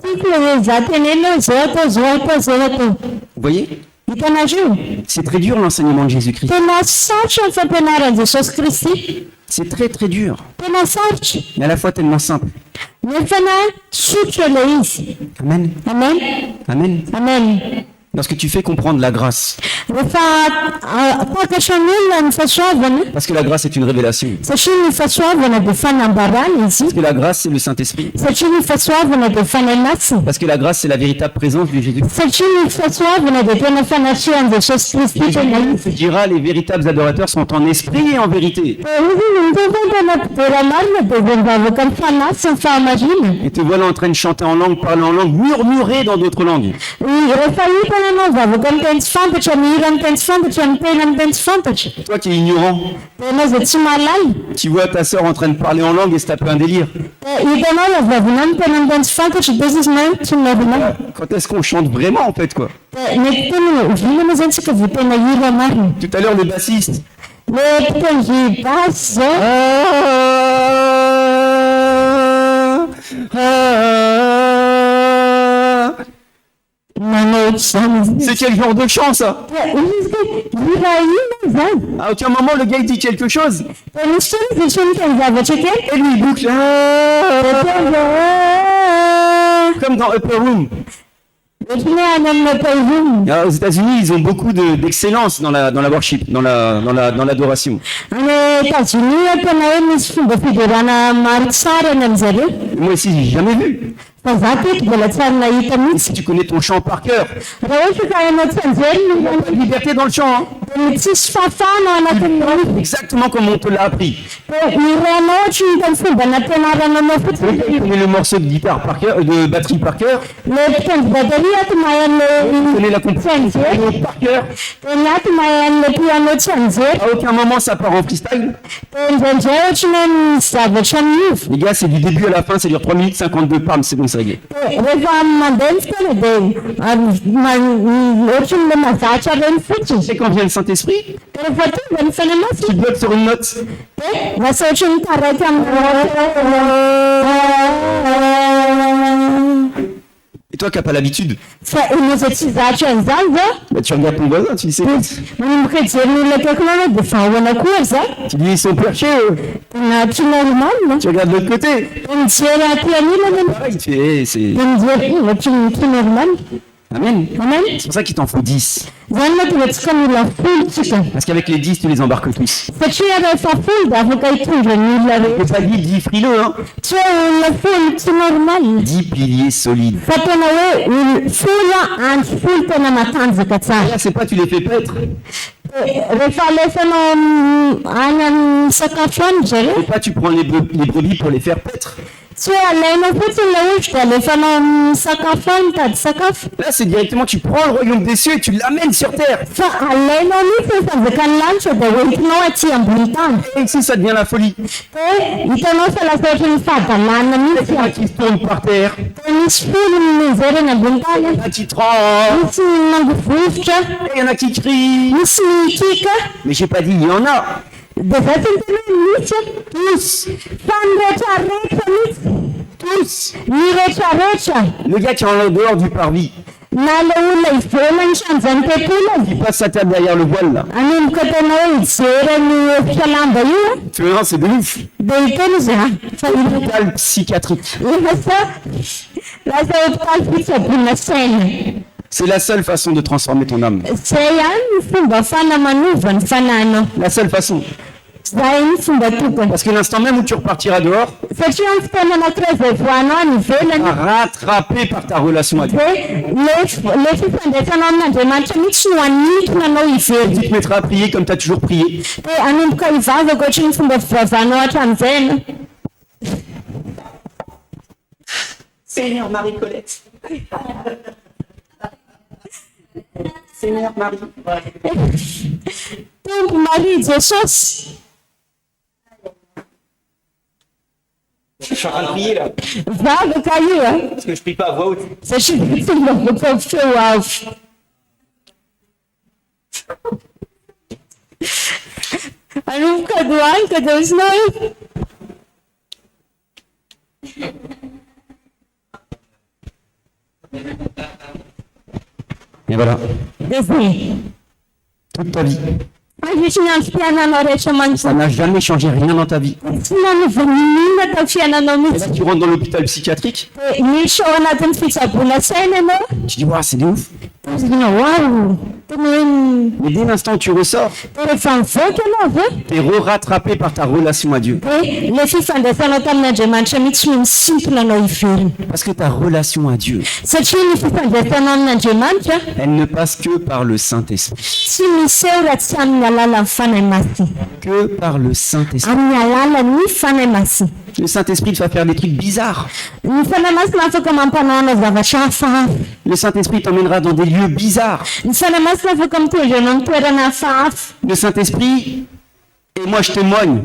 Tiako le hoe za tenenao zao atao zao atao zao atao. Vous voyez? Hitanareo? C'est très dur l'enseignement de Jésus-Christ. Tena sarotra ny fampianaran'i Jesosy Kristy. C'est très très dur. Tena sarotra. Mais à la fois tellement simple. Nefa na sotra le izy. Amen. Amen. Amen. Amen. Lorsque tu fais comprendre la grâce. Rehefa takatra ny olona ny fahasoavana. Parce que la grâce est une révélation. Satria ny fahasoavana dia fanambarana izy. Parce que la grâce, c'est le Saint-Esprit. Satria ny fahasoavana dia fananasina. Parce que la grâce, c'est la véritable présence de Jésus. Satria ny fahasoavana dia tena fanatrehan'i Jesosy Kristy tena Jésus izy. dira, les véritables adorateurs sont en esprit et en vérité. Dia izy mitondra tena mpidera marina dia zay mivavaka ny fanasy ny fahamarina. Et te voilà en train de chanter en langue, parler en langue, murmurer dans d'autres langues. Rehefa hitana anao mivavaka ny teny tsy fantatra, mihira ny teny tsy fantatra, mitena ny teny tsy fantatra. Toi qui es ignorant, Dia anao zay tsy mahalala. tu vois ta sœur en train de parler en langue et se taper un délire. Dia hitanao la vavina mitena ny teny tsy fantatra dia izy mahay tsy mavina. Quand est-ce qu'on chante vraiment en fait quoi? Dia mety tena vilana zany tsika vao tena hira marina. Tout à l'heure le bassiste. Le mpitendry basy zao. Manao ohatr'izany izy. C'est quel genre de chant ça? Dia izy ka hira ina zany. À aucun moment le gars il dit quelque chose. Dia misy teny izy tsy miteny zavatra kely. Et lui il boucle. Comme dans Upper Room. Ohatrany any amin'ny ampahivony. Alors, aux États-Unis, ils ont beaucoup d'excellence dans la worship, dans l'adoration. Any États-Unis tena hoe misy fomba fidirana maro tsara any amin'zareo. Moi ici, j'ai jamais vu. Fa za teto mbola tsy ary nahita Et mihitsy. si tu connais ton chant par cœur, Raha ohatra ka hainao tsy anjely liberté dans le chant, hein. dia tsisy fafana ao anatin'ny Exactement comme on te l'a appris. iranao ohatra hitany fomba nampianarananao fotsiny. Tu connais le morceau de guitare par cœur, de batterie par cœur, Le mpitendry bateria ato mahay tu an'le connais la tsy composition anjely. par cœur. Dia ny ato mahay an'le piano tsy anjely. À aucun moment ça part en freestyle. Dia indraindray ohatrany hoe misy zavatra miova. Les gars, c'est du début à la fin, ça dure 3 minutes 52, pam, c'est bon, c'est réglé. Dia rehefa mandeha ny fotoana dia ohatrany le mahazatra reny fotsiny. Tu sais quand vient le Saint-Esprit, Dia rehefa tonga ny tu fanamasina bloques sur une note. dia lasa ohatrany taraiky amin'ny. Et toi qui n'as pas l'habitude, Fa ianao zay tsy zatra an'izany zao. bah, tu regardes ton voisin, tu dis c'est quoi? Manomboka hijery ny olona akaikinao hoe dia fa ahoana koa za. Tu dis ils sont perchés, eux. Tena tsy normal no. Tu regardes de l'autre côté. Dia mijery aty anilany. Pareil, tu fais, c'est... Dia mijery tsy normal. Amen. Amen. C'est pour ça qu'il t'en faut 10. Zany mahatonga tsika mila folo tsika. Parce qu'avec les 10, tu les embarques tous. Satria rehefa folo dia afaka hitondra ny olona Je rehetra. pas dit 10 frileux, hein. Tsy hoe olona folo tsy normal. 10 piliers solides. Fa tena hoe folo andro folo tena matanjaka tsara. Là, c'est pas tu les fais paître. Rehefa alefanao any amin'ny sakafo any zareo. C'est pas tu prends les brebis pour les faire paître. Tsy hoe alainao fotsiny le ohatra dia alefanao amin'ny sakafo any mitady sakafo. Là, c'est directement tu prends le royaume des cieux et tu l'amènes sur terre. Fa alainao mihitsy ny fanjakan'ny lanitra dia hoentinao aty ambony tany. Et ici, ça devient la folie. Dia hitanao fa lasa ohatran'ny fahadalana mihitsy. Là, qui se tourne par terre. Dia misy folo mijery eny ambony tany. Là, qui tremble. Misy vovotra, Et il y en a qui crient. misy mikika, Mais j'ai pas dit il y en a. dia za ty ny tena mihitsy Tous. fa ny rehetrarehetra mihitsy, Tous. ny rehetrarehetra Le gars qui est en dehors du parvis, na le olona ivelany sanjany tontolo il passe sa table derrière le voile là. anomboka tena hoe hijery ny efitra lamba io Tu vois, c'est de ouf. dia hiteny izy fa Hôpital psychiatrique. lasa hôpitaly fitsaboana saina. C'est la seule façon de transformer ton âme. Zay ihany ny fomba fanamanovana ny fananao. La seule façon. Zay ny fomba tokony. Parce que l'instant même où tu repartiras dehors, Satria amin'ny fotoana anankiray izay voanao any ivelany, rattrapé par ta relation à Dieu. dia le fifandraisanao amin'Andriamanitra mihitsy no anintona anao ivery. Tu te mettras à prier comme tu as toujours prié. Dia hanomboka hivavaka ohatry ny fomba fivavahanao hatramin'izay ianao. Seigneur Marie-Colette. Seigneur Marie. Tompo Maria Jesosy, Je suis en train de prier là. vavaka io a, Parce que je prie pas à voix haute. satria tsy mbavaka feo avo. Hanomboka dohaniko dia osinao io. Et voilà. Dia zay. Toute ta vie. Ahitry ny andro fiainanao rehetra Ça manontany. n'a jamais changé rien dans ta vie. Tsy nanova ninona tao fiainanao Et là, mihitsy. tu rentres dans l'hôpital psychiatrique. Dia misy ao anatin'ny fitsaboana saina ianao. Tu dis, waouh, c'est de ouf. Tazana wow, tena hoe Mais dès l'instant où tu ressors, dia rehefa mivoaka ianao avy eo. tu es re-rattrapé par ta relation à Dieu. Dia le fifandraisanao tamin'Andriamanitra mihitsy no misintona anao ivelany. Parce que ta relation à Dieu, Satria ny fifandraisanao amin'Andriamanitra elle ne passe que par le Saint-Esprit. tsy miseho raha tsy amin'ny alalan'ny fanahy masina. Que par le Saint-Esprit. Amin'ny alalan'ny fanahy masina. Le Saint-Esprit va faire des trucs bizarres. Ny fanahy masina afaka mampanao zavatra hafahafa. Le Saint-Esprit t'emmènera dans des lieux bizarres. Ny fanahy masina afaka mitondra anao amin'ny toerana hafahafa. Le Saint-Esprit, et moi je témoigne,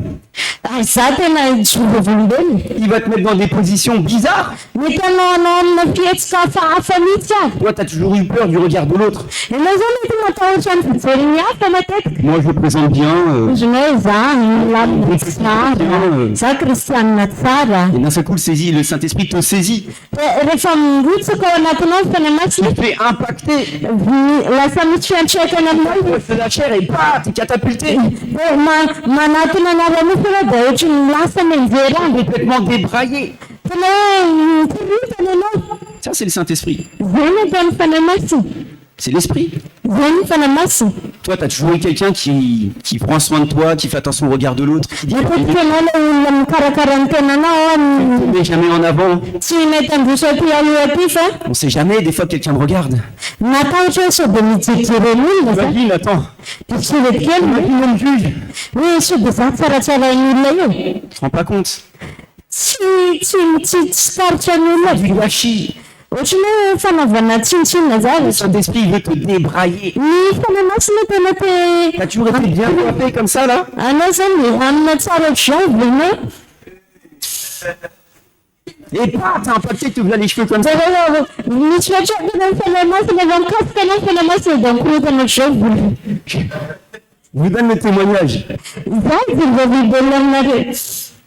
Za tena jorovolobelona. il va te mettre dans des positions bizarres. Mety anao anao amina fihetsika hafahafa mihitsy aho. Toi, tu as toujours eu peur du regard de l'autre. Ianao zao mety matahotra ny fijery ny hafa matetika. Moi, je le présente bien. Izy hoe za milamina tsara, za kristianina tsara. Et d'un seul coup, le Saint-Esprit te saisit. Dia rehefa mirotsaka ao anatinao ny fanahy masina, Tu te fais impacter. lasa misy fiantraikany aminao. De la chair et bah, t'es catapulté. Dia manatona anareo mihitsy ianao dia ohatry ny lasa mianjery any. Complètement débraillé. Tena hoe mikorotana ianao. Ça, c'est le Saint-Esprit. Zay ny ataon'ny fanahy masina. C'est l'Esprit. Zay ny fanahy masina. Toi, tu as toujours eu quelqu'un qui prend soin de toi, qui fait attention au regard de l'autre, qui dit Matetika ianao le olona mikarakara ny tenanao ne mets jamais en avant. tsy mety androso aty aloha aty fa On sait jamais, des fois, quelqu'un me regarde. natahotra hoe sao dia mijerijery olona za. Imagine, attends, Dia tsy mety kely imagine, on me juge. hoe sao dia za tsaratsara ny olona io. Tu te rends pas compte. Tsy sarotra ny olona. Du gâchis. Ohatry ny hoe fanaovana tsinontsinona Le zavatra. Saint-Esprit veut te débrailler. Ny fanahy masina tena te T'as toujours été bien coiffé comme ça, là? anao zany amina tsara ohatrizao Et pas, t'as impacté, tu ouvres les cheveux comme ça. dia misy fiatraikana ny fanahy masina efa mikasika anao ny fanahy masina dia mikorotana ohatrizao volo. Je vous donne le témoignage. Za jorovolobelona aminareo.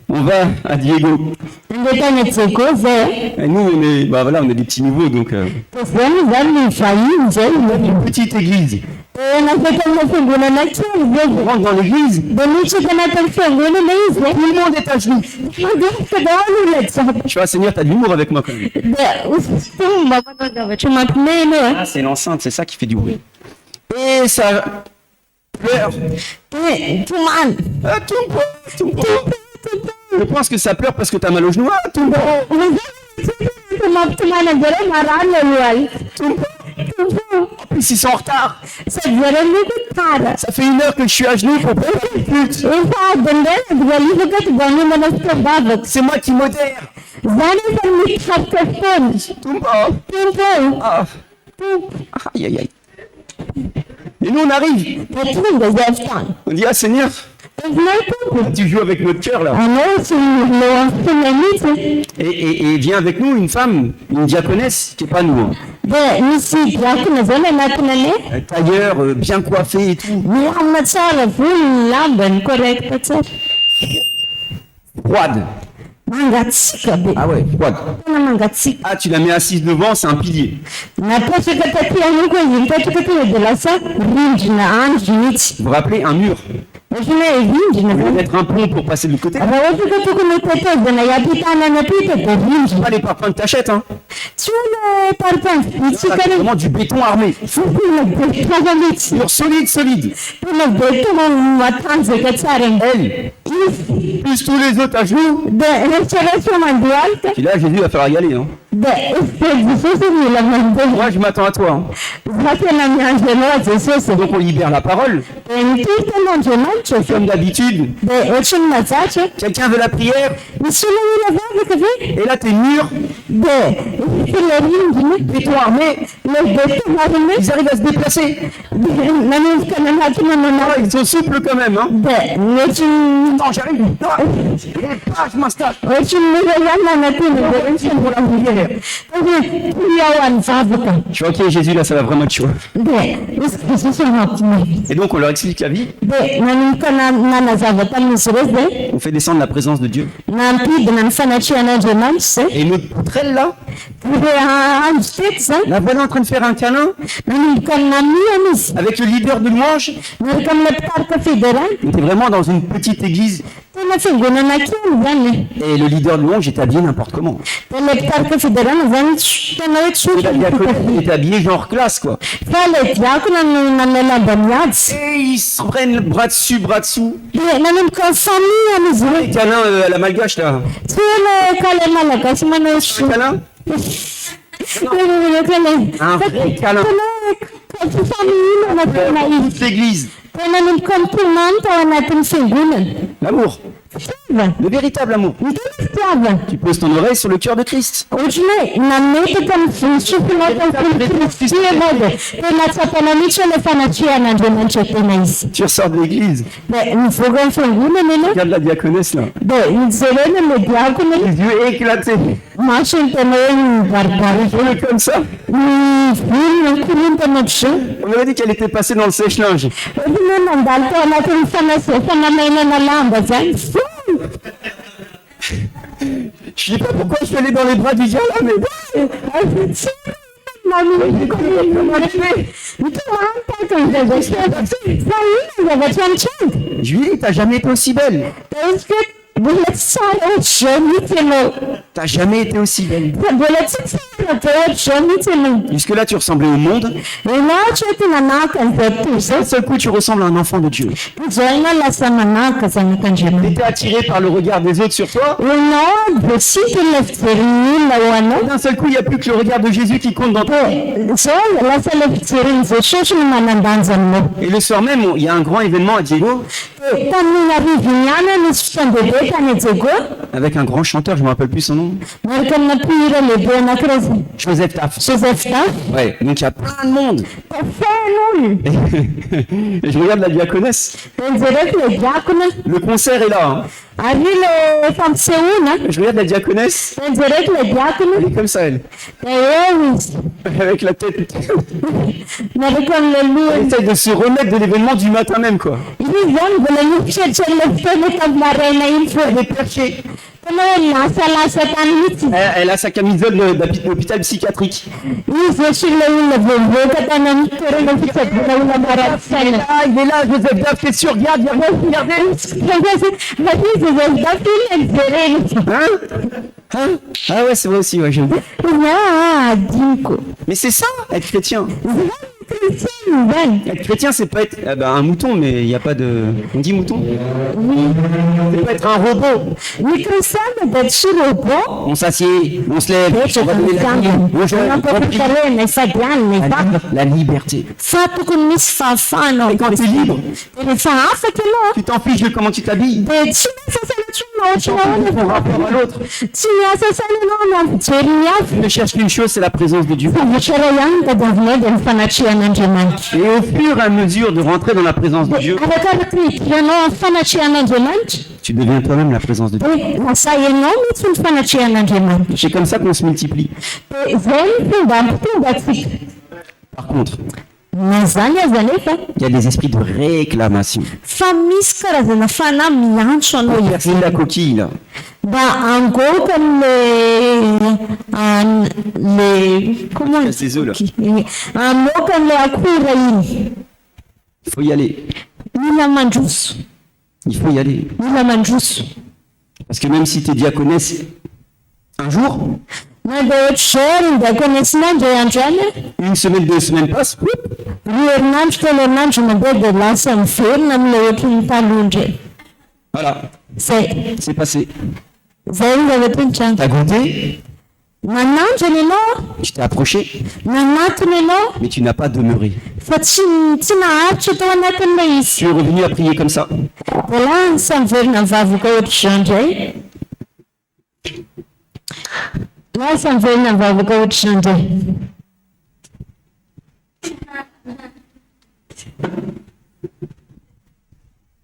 On va à Diego. Andeha tany Diego zay. Et nous, on est, bah voilà, on est des petits nouveaux, donc Dia zany zany vahiny zay. une petite église. Nafety amina fiangonana kely On zay. rentre dans l'église, Dia mitraka anatin'ny fiangonana izy. tout le monde est à genoux. Magafika daholo olona jiaby. Je vois, Seigneur, t'as de l'humour avec moi quand même. Dia mba manao zavatra mampiomehy ianao Ah, c'est l'enceinte, c'est ça qui fait du bruit. Et ça pleure. a. Tomany. Ah, tout le monde. Je pense que ça pleure parce que t'as mal au genou. Ah, tout le monde. Mampitomany aminjareo marary le lohany. En plus, ils sont en retard. Sady zareo moko tara. Ça fait 1 heure que je suis à genoux pour préparer le culte. Efa adiny reny dia alifaka dia vanomana fotoam-bavaka. C'est moi qui modère. Zany efa mitrafika fotoana. Tout le monde. Tompo. Ah. Aïe, aïe, aïe. Et nous, on arrive. Dia tonga zay fotoana. On dit, ah Seigneur, Tompo. tu joues avec notre cœur là. Anao sy leo amin'ny fotoana mihitsy. Et vient avec nous une femme, une diaconesse, qui n'est pas nous. Hein. Dia misy diakona zany anatiny ane. Tailleur, bien coiffé et tout. Milamina tsara volony lambany correct tsara. Froide. Mangatsika be. Ah ouais, froide. Tena mangatsika. Ah, tu la mets assise devant, c'est un pilier. Napetraka taty aloha koa izy mipetraka tonga dia lasa rindrina andro mihitsy. Vous vous rappelez, un mur. Ohatrany hoe rindrina Vous zany. mettre un pont pour passer de l'autre côté. Raha ohatra ka tokony tetezana hiampitana apita dia rindrina. Pas les parfums que t'achètes, hein. Tsy hoe le parpaing vitsika Ça, c'est reny. vraiment du béton armé. Fofona betona mihitsy. Mur solide, solide. Tena betona matanjaka tsara iny. Elle, Izy plus tous les autres à genoux. dia rehetrarehetra mandeha alika Puis là, Jésus va falloir y aller, hein. dia Jesosy mila mandeha. Moi, je m'attends à toi, hein. Za tena miandry anao Jesosy. Donc, on libère la parole. Dia nitory ten'Andriamanitra. Comme d'habitude. Dia ohatrany mazatra. Quelqu'un veut la prière. Misy olona mila vavaka ve? Et là, tes murs, Dia le rindrina. béton armé, Le betona armé. ils arrivent à se déplacer. Dia nanomboka nanatiny Ah, nanao. ils sont souples quand même, hein. Dia ohatrany Non, j'arrive. Non, je m'installe. ohatrany mila ihany nanatiny. Pour la prière. Ia ho an'ny vavaka. Je suis ok, Jésus, là, ça va vraiment être chaud. Dia izy Jesosy anampiny. Et donc, on leur explique la vie. Dia nanomboka nanazava tamin'izy ireo zay. On fait descendre la présence de Dieu. Nampidina ny fanatrihan'Andriamanitra zay. Et notre poutrelle, là, Dia andro tety zay. la voilà en train de faire un câlin Nanomboka namiana izy. avec le leader de louange. Miaraka amina mpitarika fédéral. On était vraiment dans une petite église. Tena fiangonana kely zany. Et le leader de louange était habillé n'importe comment. Dia le mpitarika fédéral zany tena hoe Et la tsotra ny diaconesse fitafy. était habillée genre classe, quoi. Fa le diakona no nanao lamba miady. Et ils se prennent bras dessus, bras dessous. Dia nanomboka mifamihana izy Les ireo. câlins à la malgache, là. Tsy hoe le kale malagasy manao Câlin Un vrai câlin. fifamihana tena izy. Toute l'église. Tena nanomboka mitomany tao anatin'ny fiangonana. L'amour. Fitiava. Le véritable amour. Ny tena fitiava. Tu poses ton oreille sur le cœur de Christ. Ohatrany hoe nametaka amin'ny sofina tamin'ny Kristy ianao dia tena tsapana mihitsy hoe le fanatrihan'Andriamanitra tena izy. Tu ressors de l'église. Dia mivoaka amin'ny fiangonana ianao Regarde la diaconesse, là. dia jerena le diakona Les yeux éclatés. masony tena hoe mibaribary. Et comme ça. Ny volony mikorontana ohatr'izao. On aurait dit qu'elle était passée dans le sèche-linge. Ohatrany hoe nandalo tao anatin'ny fanamainana lamba zany. Je sais pas pourquoi je suis allé dans les bras du diable, mais je lui ai dit, t'as jamais été aussi belle. T'as jamais été aussi belle. Jusque-là, tu ressemblais au monde. D'un seul coup, tu ressembles à un enfant de Dieu. T'étais attiré par le regard des autres sur toi. Et d'un seul coup, il n'y a plus que le regard de Jésus qui compte dans toi. Et le soir même, il y a un grand événement à Diego avec un grand chanteur, je me rappelle plus son nom. Joseph Taft. Ouais, donc il y a plein de monde. Et je regarde la diaconesse. Le concert est là, hein. Je regarde la diaconesse. Elle est comme ça, elle. Avec la tête. Elle essaie de se remettre de l'événement du matin même, quoi. Elle est perchée. Elle a sa camisole de l'hôpital psychiatrique. Ah, il est là, Joseph Daft, t'es sûr? Regarde, regardez. Hein? Ah ouais, c'est vrai aussi, ouais, j'aime bien. Mais c'est ça, être chrétien. Être chrétien, c'est pas être un mouton, mais il n'y a pas de... On dit mouton? C'est pas être un robot. On s'assied, on se lève, on va donner la vie. La liberté. Et quand tu es libre, tu t'en fiches de comment tu t'habilles. Ton rapport à l'autre. tsy miasa sana ianao na fijery ny hafa Tu ne cherches qu'une chose, c'est la présence de Dieu. zavatra iray ihany tadiavinao dia ny fanatrehan'Andriamanitra. Et au fur et à mesure de rentrer dans la présence de Dieu, Arakaraka hidiranao amin'ny fanatrehan'Andriamanitra tu deviens toi-même la présence de Dieu. dia lasa ianao mihitsy ny fanatrehan'Andriamanitra. C'est comme ça qu'on se multiplie. Dia izay ny fomba ampitombatsika. Par contre, Na zany aza nefa il y a des esprits de réclamation. fa misy karazana fanahy miantso anao Percer la coquille, là. mba angoaka le comment Casse des œufs, là. amoaka le akora iny. Il faut y aller. Mila mandroso. Il faut y aller. Mila mandroso. Parce que même si tu es diaconesse, un jour, Na dia ohatr'izao ny diakonesinao indray andro any une semaine, 2 semaines passent, roa herinandro telo herinandro mandeha dia lasa miverina amin'ilay ohatran'ny taloha indray. voilà, Zay c'est passé. zay ny zavatra ny trano. Tu as goûté, Nanandrana ianao, tu t'es approché, nanatona ianao, mais tu n'as pas demeuré. fa tsy naharitra tao anatin'ilay izy. Tu es revenu à prier comme ça. Dia lasa miverina mivavaka ohatr'izao indray. Lasa miverina mivavaka ohatr'izao indray.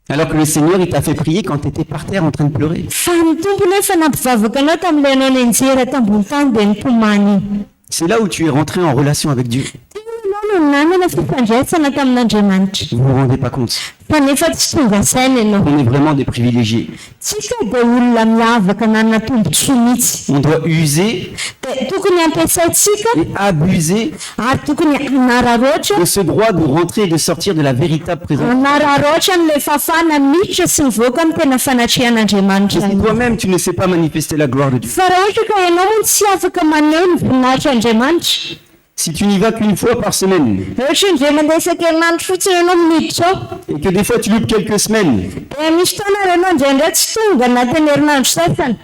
Alors que le Seigneur, il t'a fait prier quand tu étais par terre en train de pleurer. Fa ny tompony efa nampivavaka anao tamin'ilay anao nianjera tambony tany dia nitomany iny. C'est là où tu es rentré en relation avec Dieu. Tena ianao no nanana fifandraisana tamin'Andriamanitra. Vous vous rendez pas compte. Fa nefa tsy tonga saina ianao. On est vraiment des privilégiés. Tsika dia olona miavaka nanana tombontsoa mihitsy. On doit user Dia tokony ampiasaintsika et abuser ary tokony hanararoatra de ce droit de rentrer et de sortir de la véritable présence. hanararoatra n'ilay fafana miditra sy mivoaka ny tena fanatrehan'Andriamanitra. Si toi-même, tu ne sais pas manifester la gloire de Dieu, Fa raha ohatra ka ianao moa tsy afaka maneho ny voninahitr'Andriamanitra, si tu n'y vas qu'une fois par semaine, ohatra indray mandeha isan-kerinandro fotsiny ianao miditra ao, et que des fois tu loupes quelques semaines, dia misy taona ianao indraindray tsy tonga anatin'ny herinandro sasany,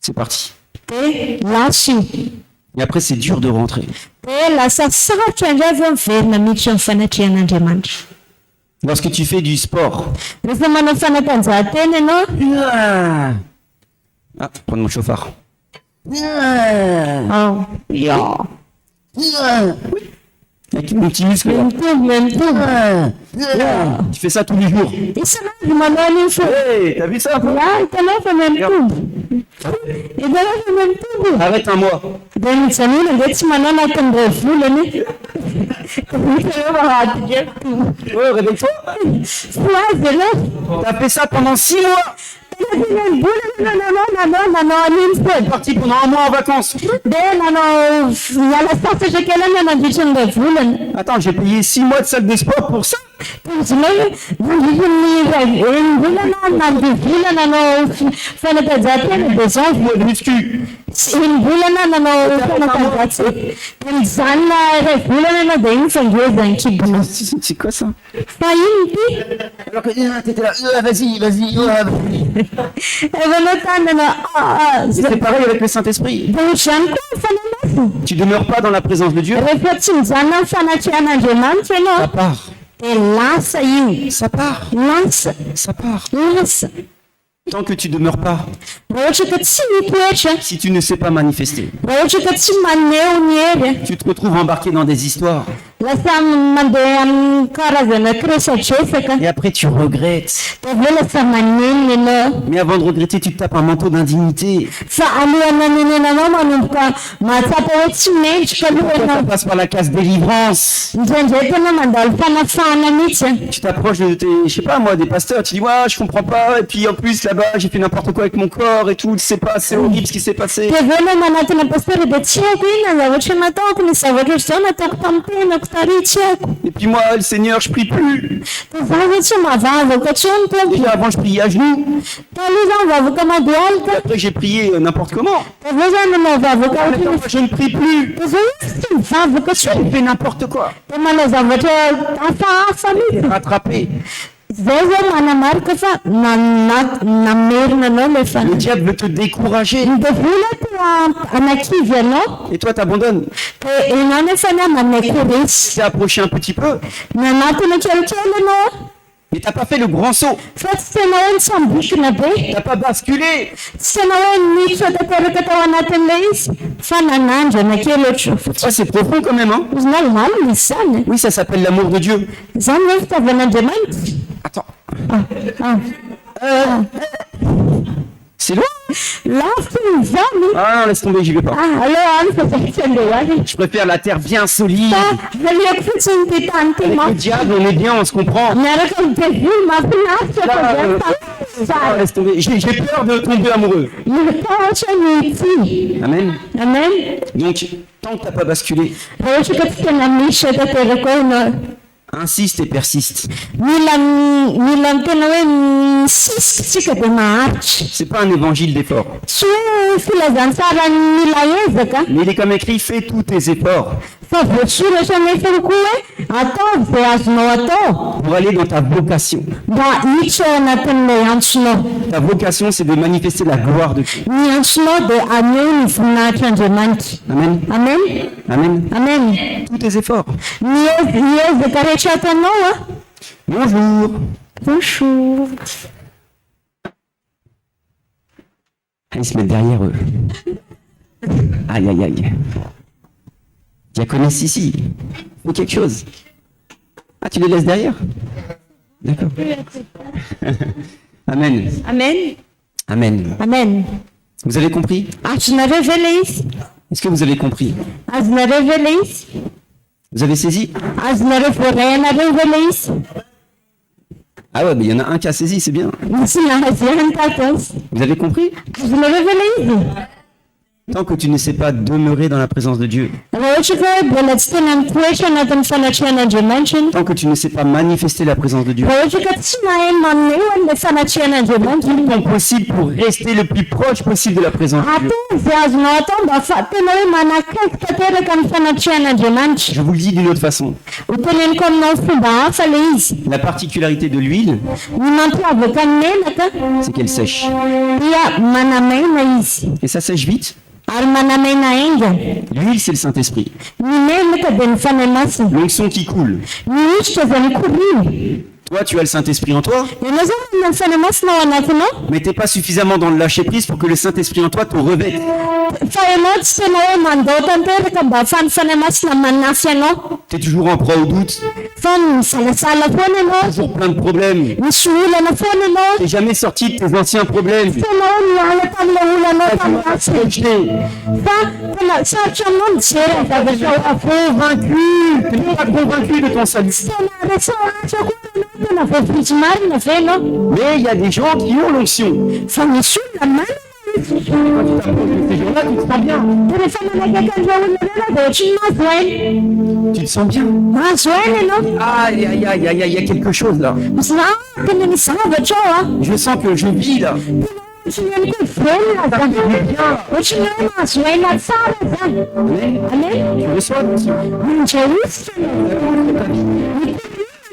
c'est parti. dia lasa io. Et après, c'est dur de rentrer. Dia lasa sarotra indray avy eo miverina miditra amin'ny fanatrehan'Andriamanitra. Lorsque tu fais du sport, Rehefa manao fanatanjahantena ianao, ah, prends mon chauffard. Avec mon petit muscle, là. mitombo. Tu fais ça tous les jours. Isanandro manao an'iny fo. Hey, t'as vu ça? Ya, hitanao fa mitombo. Hitanao fa mitombo. Arrête un mois. Dia mijanona dia tsy manao anatin'iray volany. Hitanao fa maty dreko. Ouais, réveille-toi. Foazy ianao. T'as fait ça pendant 6 mois. Tena bolana nanao an'iny fo. Parti pendant un mois en vacances. Dia nanao miala sasatra kely any nandritra n'ilay volana. Attends, j'ai payé 6 mois de salle de sport pour ça? Tazonao nandritra ny volana nandeha volana nanao fanatanjahantena dia zao Mois de muscu. iny volana nanao fanatanjahantena. Dia mijanona iray volana ianao dia iny fa ngeza ny kibonao. C'est quoi ça? Fa iny ty Alors que t'étais là, vas-y. efa anao tany anao C'est pareil avec le Saint-Esprit. dia ohatr'izany koa fananasina. Tu demeures pas dans la présence de Dieu, Rehefa tsy mijanona amin'ny fanatrehan'Andriamanitra ça ianao part. dia lasa iny. Ça part. Lasa. Lasa. Tant que tu demeures pas, Raha ohatra ka tsy mitoetra, si tu ne sais pas manifester, raha ohatra ka tsy maneho ny hery, tu te retrouves embarqué dans des histoires. lasa mandeha amin'ny karazana kiresadresaka. Et après, tu regrettes. Dia aveo lasa manenina ianao. Mais avant de regretter, tu te tapes un manteau d'indignité. Fa alohan'ny hanenina anao manomboka mahatsapa hoe tsy mendrika aloha Ça ianao. passe par la case délivrance. Indraindray ianao mandalo fanafahana mihitsy. Tu t'approches de tes, je sais pas moi, des pasteurs, tu dis, ouais, je comprends pas. Et puis en plus, là-bas, j'ai fait n'importe quoi avec mon corps et tout. Tu sais pas, c'est horrible ce qui s'est passé. Dia aveo ianao manatina pastora dia tsy haiko iny ny zavatra nataoko, ny zavatra izao nataoko tamin'ny tenako tary tsy haiko. Et puis moi, le Seigneur, je prie plus. Dia zaho zao tsy mavavaka intsony tompo. Déjà avant, je priais à genoux. Taloha zaho mivavaka madialika. Après, j'ai prié n'importe comment. Dia aveo zaho no mivavaka Maintenant, ohatrany. je ne prie plus. Dia zao izy tsy mivavaka Je intsony. fais n'importe quoi. Dia manao zavatra hafahafa mihitsy. Rattrapé. Zay zao manamarika fa namerina anao le fa. Le diable veut te décourager. Dia vola ty anakivy ianao. Et toi, t'abandonnes. Dia ianao nefa ny manaiky resy. Tu t'es approché un petit peu. Nanatona kelikely ianao. Mais t'as pas fait le grand saut. fa tsy tena hoe nitsambikina be T'as pas basculé. tsy tena hoe nitso tanteraka tao anatin'ilay izy fa nanandrana kely ohatro Ça, c'est profond quand même, hein. izy nalalina izy zany Oui, ça s'appelle l'amour de Dieu. zany hoe fitaovan'andriamanitra Attends. Ah. C'est loin. lavitra izany Ah non, laisse tomber, j'y vais pas. aleo any fa tsy andeha Je préfère la terre bien solide. fa valiako fotsiny ty tany ty Avec ma le diable, on est bien, on se comprend. miaraka midevily mahafinaritra Ah, laisse tomber. J'ai peur de tomber amoureux. mata ohatra ny ty Amen. amen Donc, tant que t'as pas basculé, raha ohatra ka tsy tena misy tanteraka hoe na insiste et persiste. mila tena hoe misisitsika dia maharitra C'est pas un évangile d'effort. tsy hoe filazantsara mila ezaka Mais il est comme écrit, fais tous tes efforts fa voatsoratra nefa koa hoe atao izay azonao atao pour aller dans ta vocation. mba hiditra ao anatin'ilay antsonao Ta vocation, c'est de manifester la gloire de Dieu. ny antsonao dia aneo ny voninahitr'andriamanitra Amen. amen Amen. amen Tous tes efforts. ny ezaka rehetra atanao a Bonjour. bonjour Ils se mettent derrière eux. Aïe, aïe, aïe. Diaconesse ici. Faut quelque chose. Ah, tu les laisses derrière? D'accord. Amen. amen Amen. amen Vous avez compris? azonareo ve le izy Est-ce que vous avez compris? azonareo ve le izy Vous avez saisi? azonareo voaray anareo ve le izy Ah ouais, mais il y en a un qui a saisi, c'est bien. misy nahazy ihany tato azy Vous avez compris? azonareo ve le izy Tant que tu ne sais pas demeurer dans la présence de Dieu, raha ohatra ka hoe mbola tsy tena mitoetra anatin'ny fanatrihan'andriamanitra iny tant que tu ne sais pas manifester la présence de Dieu, raha ohatra ka tsy mahay maneho an'ilay fanatrihan'andriamanitra tout est possible pour rester le plus proche possible de la présence de Dieu. atao izay azonao atao mba tena hoe manakaiky tanteraka ny fanatrihan'andriamanitra Je vous le dis d'une autre façon. ho teneniko aminao fomba hafa le izy La particularité de l'huile, ny mampiavaka ny menaka c'est qu'elle sèche. dia manamaina izy Et ça sèche vite. ary manamaina enga L'huile, c'est le Saint-Esprit. ny menaka dia ny fanahy masina L'onction qui coule. ny hoditra zay mikoriny Toi, tu as le Saint-Esprit en toi, ianao zany na ny fanahy masina ao anatinao mais tu n'es pas suffisamment dans le lâcher-prise pour que le Saint-Esprit en toi te revête. fa ianao tsy tena hoe mandao tanteraka mba ahafahan'ny fanahy masina manafy anao Tu es toujours en proie au doute, fa misalasala foana ianao toujours plein de problèmes. misy olana foana Tu ianao n'es jamais sorti de tes anciens problèmes. tena hoe miala tam'ilay olanao taminasy Projeté. fa tena sarotra aminao mijery ny zavatra Convaincu. Tu n'es pas convaincu de ton salut. tena resaoatra koa ianao tena voavidy marina ve ianao Mais il y a des gens qui ont l'onction. fa misy olona manana Quand tu t'approches de ces gens-là, tu te sens bien. dia rehefa manakaka an'ilay olona rena dia ohatry ny mahazo aina Tu te sens bien. mahazo aina ianao Aïe, aïe, aïe, aïe, aïe, il y a quelque chose là. misy tena misy zavatra ao a Je sens que je vis là. ohatry ny ihany koa velona zany ohatry ny hoe mahazo aina tsara zany amen Tu reçois l'onction. mindray ositra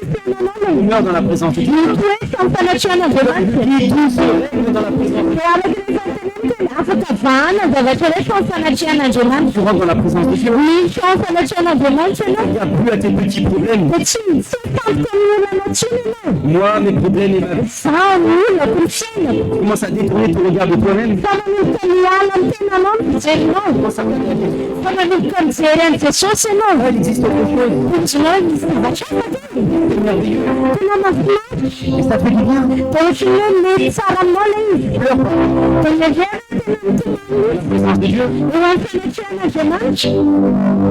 Tu meurs dans la présence de Dieu. mitoetra amin'ny fanatrihan'andriamanitra Et tout se règle dans la présence de Dieu. dia araka rehefa teneniko afaka vahana zavatra rehetra amin'ny fanatrihan'andriamanitra Tu rentres dans la présence de Dieu. misy ao amin'ny fanatrihan'andriamanitra ianao Il n'y a plus à tes petits problèmes. dia tsy mifampy amin'ny olana tsiny ianao Moi, mes problèmes et ma vie. zaho ny olonako ny fiainako Tu commences à détourner ton regard de toi-même. fa manomboka miala ny tenanao ny fijerinao fa manomboka mijery an'i jesosy ianao Il existe autre chose. onjinao misy zavatra hafa teny C'est merveilleux. tena mafinaritra Et ça te fait du bien. dia ohatry ny hoe mety tsara aminao le izy Pleure pas. dia miavera tena La présence de Dieu. eo amin'ny fanatrihan'andriamanitra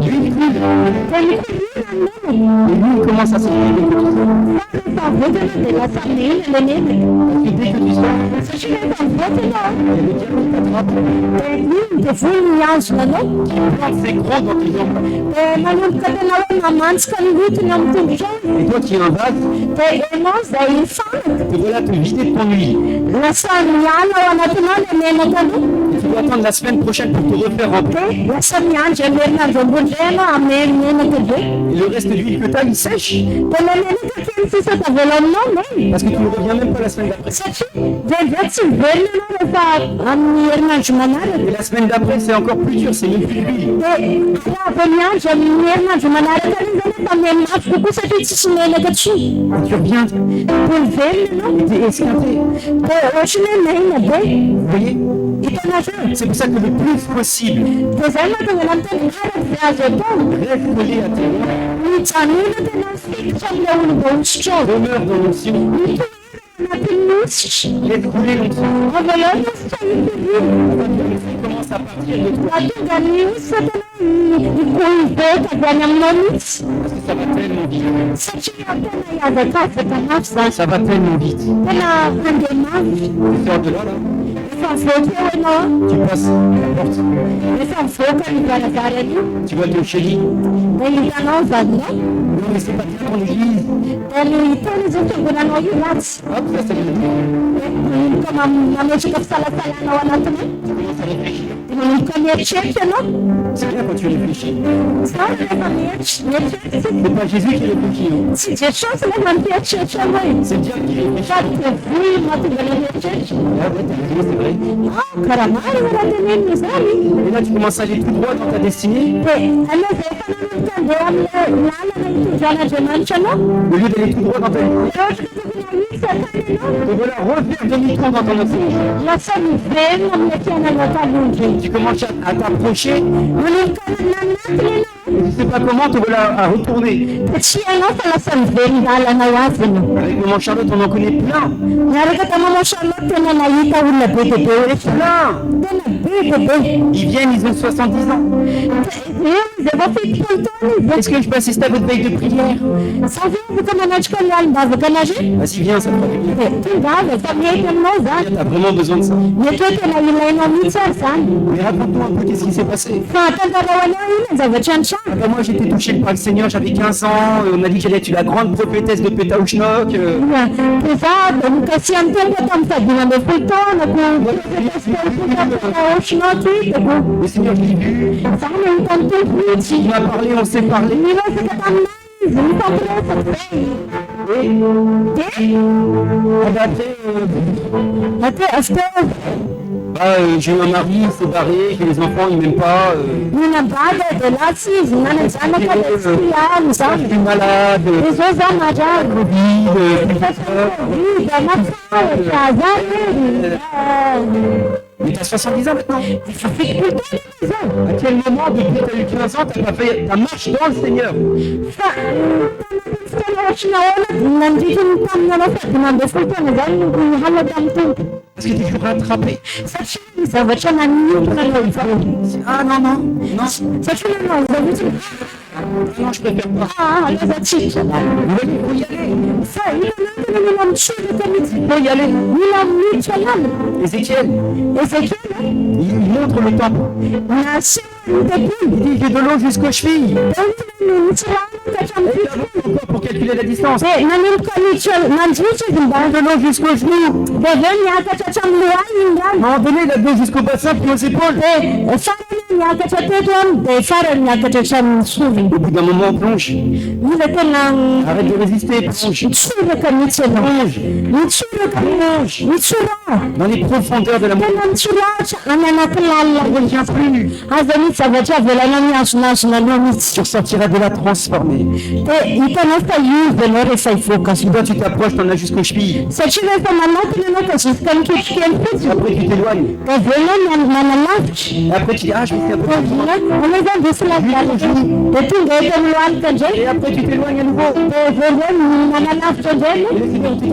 L'huile coule. dia mikorina ny menaka Et l'huile commence à sortir de toi. fa rehefa avotana dia lasa mena le menaka Et dès que tu sors, satria rehefa avotana il y a le diable qui t'attrape. dia iny dia voly mianjona anao Plante ses crocs dans tes jambes. dia manomboka tena hoe mamantsika ny lotony amin'ny tongotrao Et toi qui es un vase, dia ianao izay fanaka te voilà te vider de ton huile. lasa miala ao anatinao le menaka anao Et tu dois attendre la semaine prochaine pour te refaire remplir. dia lasa miandry amerinandro ambony ray anao amely menaka be Et le reste d'huile que tu as, il sèche. dia le menaka kely sisa tavela aminao meny Parce que tu ne reviens même pas la semaine d'après. satria Dia tsy velona ianao rehefa amin'ny herinandro manaraka. Et la semaine d'après, c'est encore plus dur, c'est même plus d'huile. Raha vao miandro amin'ny herinandro manaraka iny zany efa mihamafy kokoa satria tsisy menaka atsy. Et tu reviens, Dia velona ianao. tu es esquinté. Dia ohatrany hoe maina be. Vous voyez? Hitanareo. C'est pour ça que le plus possible, Dia zay mahatonga anao miteny araka azo atao. reste collé à tes mains, Mijanona tena fikitra amin'ilay olombositra ao. demeure dans l'onction, Mitoetra anatin'ny ositra. laisse couler l'onction. Avy eo ositra ipirina. L'onction commence à partir de toi, Mahatonga ny ositra tena miveta avy any aminao mihitsy. parce que ça va tellement vite. Satria tena hiazakazaka mafy zany. Ça va tellement vite. Tena handeha mafy. Tu sors de là, là, Efa mivoaka eo ianao. tu passes la porte, Efa mivoaka ny varavarany. tu vois le chéri. Dia hitanao ny vadinao. Non, mais c'est pas bien ton église. Dia ny teny zao fiangonanao io ratsy. Hop, ça c'est le Manomboka mametraka fisalasalanao anatiny. Tu commences à réfléchir. Dia manomboka mieritreritra ianao. C'est bien quand tu réfléchis. Zao rehefa mieritreritra. C'est pas Jésus qui réfléchit, hein. Tsy Jesosy ilay mampieritreritra anao e. C'est le diable qui réfléchit. Fa devily mahatonga ilay mieritreritra. Ah ouais, t'as raison, c'est vrai. Karaha marina raha tenenina zany. Et là, tu commences à aller tout droit dans ta destinée. Dia anao zay efa nanomboka andeha amin'ilay lalana itondran'Andriamanitra anao. Au lieu d'aller tout droit dans ta vie, Dia ohatra ka tokony ahoitsy akany ianao. te voilà refaire demi-tour dans ton mensonge. Lasa mivelona amin'ny fiainana talonja. Tu commences à t'approcher. Manomboka nanatiny ianao. Et tu sais pas comment, te voilà à retourner. Dia tsy ianao fa lasa mivelon-dalanao azy ianao. Avec maman Charlotte, on en connaît plein. Niaraka tamanao Charlotte tena nahita olona be dia be rehetra. Plein. Tena be dia be. Ils viennent, ils ont 70 ans. Io izy efa fitopolo taona izy. Est-ce que je peux assister à votre veille de prière? Sa vy afaka manatrika ny alim-bavaka anareo. Vas-y, viens, ça te fera du bien. Dia tonga fa mety aminao zany. T'as vraiment besoin de ça. Mety hoe tena ilainao mihitsy ary zany. Mais raconte-nous un peu qu'est-ce qui s'est passé. Fa tantarao anao ino ny zavatra an-trano. Ah bah, moi, j'ai été touché par le Seigneur, j'avais 15 ans. On m'a dit que j'allais être la grande prophétesse de Pétaouchnok. Dia za mikasy amin'ny tempo tamin'ny fadimy ambin'ny folo taonako. Profetesy ohatrinao hitako. Le Seigneur, je l'ai vu. Za nahita ny tempo mihitsy. Il m'a parlé, on s'est parlé. Niresaka taminay izy nifampiresaka be. Dia Ah bah, après, ate j'ai eu un mari, il s'est barré, j'ai les enfants, ils m'aiment pas. ninambada dia latsy izy nananjanaka dia tsy tiany za. Je suis malade, Dia zao za marary. Covid, Vida nafaitra zany. mais t'as 70 ans maintenant. Efa fitopolo taona zao. À quel moment, depuis que t'as eu 15 ans, t'as pas fait ta marche dans le Seigneur? Fa fotoana ohatrana ahoana nandritra tamin'ny anao fadimy ambin'ny folo taona zany nihala tamin'ny tompo. Parce que t'es toujours rattrapé. Satria ny zavatra naniotra anao izao. Ah non, non, non, Satria nanao izao mihitsy. non, je préfère pas. Aleo za tsitra. Mais il faut y aller. Fa ilanatana mila mitsoraka mihitsy. Il faut y aller. Mila miditra ihany. Ézéchiel, Ezekiel il montre le temple. naseho ny tempoly. Il dit, j'ai de l'eau jusqu'aux chevilles. Misy rano ka hatramin'ny Et avant, pourquoi? Pour calculer la distance. dia nanomboka miditra mandritra izy mba De l'eau jusqu'aux genoux. dia aveo niakatra hatramin'ny lohaliny iny À un rano. moment donné, il a de l'eau jusqu'au bassin puis aux épaules. Dia farany niakatra teto any dia farany niakatra hatramin'ny sorony. Au bout d'un moment, on plonge. Iza tena Arrête de résister, plonge. mitsoraka mihitsy ianao. Plonge Mitsoraka mitsora. dans les profondeurs de la montagne. Tena mitsoratra any anaty lalina. Ne reviens plus. Aza mihitsy zavatra velana miazonazona anao mihitsy. Tu ressortiras de la transformée. Dia hitanao fa izy ianao rehefa hivoaka. Toi, tu t'approches, t'en as jusqu'aux chevilles. Satria rehefa manatona ianao ka juska miketrikely fotsiny. Après, tu t'éloignes. Dia aveo ianao manalavitra. Et après, tu dis, ah, je me suis un peu plus loin. Anao zany desy lavidalaka. Dia tonga eto amin'ny lohalika Et indray. après, tu t'éloignes à nouveau. Dia aveo indray manalavitra indray Et le Seigneur te dit,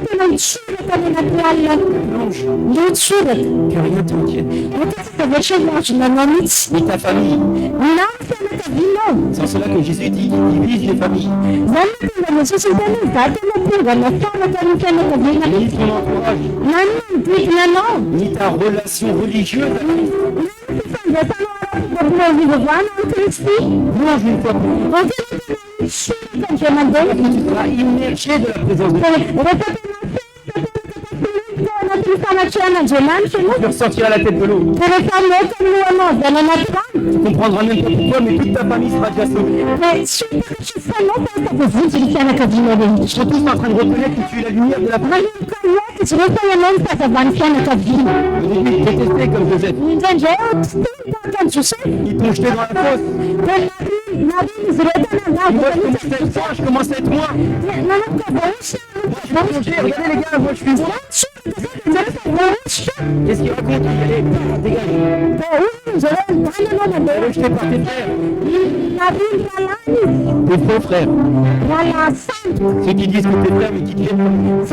tena mitsoraka any anaty lalina. plonge. Mitsoraka. Que rien te retienne. Ota tsy zavatra miazona anao mihitsy. Ni ta famille. Na ny fianakavianao. C'est en cela que Jésus dit qu'il divise les familles. Zany no tonga Jesosy teny za tena tonga nafanaka ny fianakaviana. Ni ton entourage, Na ny manodidina anao. ni ta relation religieuse. Fifandraisanao ara-pivavivavana amin'ny Kristy. Plonge une fois pour toutes. Ho tena tena misoraka indray mandeha. Tu seras immergé de la présence de Dieu. Rehefa tena fianaka tena anatin'ny fanatrehan'Andriamanitra ianao Tu ressortiras la tête de l'eau. dia rehefa moka ny lohanao avy any anaty rano Tu comprendras même pas pourquoi, mais toute ta famille sera déjà sauvée. dia tsy fantatry fanao fa tafavotsy ny fianakaviana rehetra. Ils sont tous en train de reconnaître que tu es la lumière de la famille. Manomboka loaka izy rehefa ianao ny fahazavany fianakaviana. Au début, ils détestaient comme Joseph. Indraindray titeny tahaka ny Joseph Ils t'ont jeté dans la fosse. dia nariny izy rehetra Moi, je nandavaka commençais à être toi, je commençais à être moi. nanomboka vohitra Regardez les gars, moi je suis moi. Qu'est-ce qu'il raconte? Allez, dégage. Allez, jeté par tes frères. Tes faux frères. Ceux qui disent que tes frères, mais qui te viennent.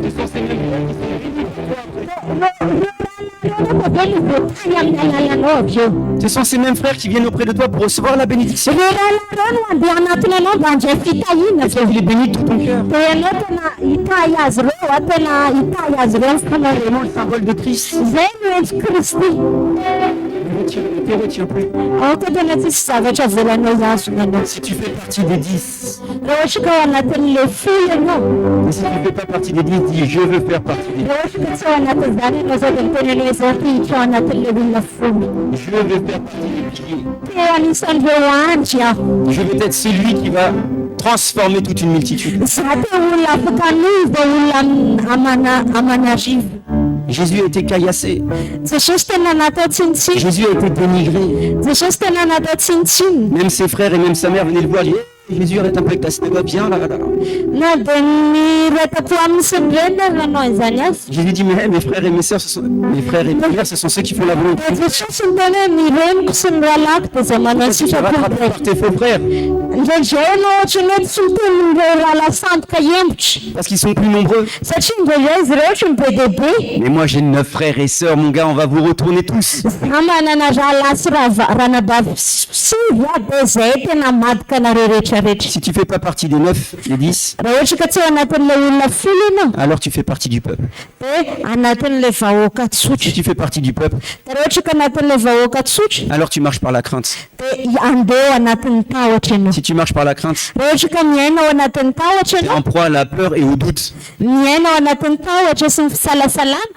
Ce sont ces mêmes frères qui sont Ce sont ces mêmes frères qui viennent auprès de toi pour recevoir la bénédiction. Et toi, il est béni de tout ton cœur. Vraiment le symbole de Christ. Ne te retiens plus. Si tu fais partie des 10, et si tu ne fais pas partie des 10, dis je veux faire partie des 10. Je veux faire partie des piliers. Je veux être celui qui va transformer toute une multitude. Jésus a été caillassé. Jésus a été dénigré. Même ses frères et même sa mère venaient le voir. Jésus, arrête un peu avec ta synagogue, viens là. Jésus dit, mais mes frères et mes sœurs, mes frères et mes mères, ce sont ceux qui font la volonté. Tu vas rattraper par tes faux frères. Parce qu'ils sont plus nombreux. Mais moi j'ai 9 frères et sœurs, mon gars, on va vous retourner tous. Si tu fais pas partie des 9, des 10, alors tu fais partie du peuple. Si tu fais partie du peuple, alors tu marches par la crainte. Si tu marches par la crainte, tu es en proie à la peur et au doute.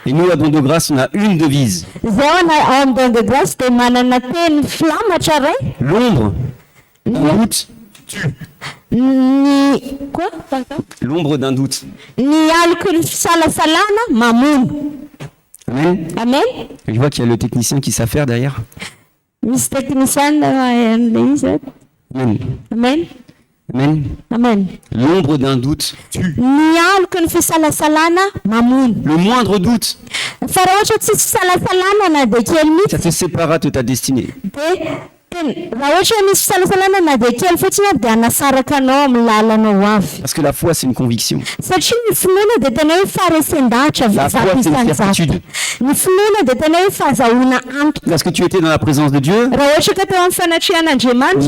Et nous, à Don de Grâce, on a une devise. L'ombre d'un doute tue. L'ombre d'un doute. Amen. Amen. Je vois qu'il y a le technicien qui sait faire derrière. Amen. Amen. Amen. Amen. L'ombre d'un doute tue. Le moindre doute, ça te séparera de ta destinée. Parce que la foi, c'est une conviction. La foi, c'est une certitude. Parce que tu étais dans la présence de Dieu, il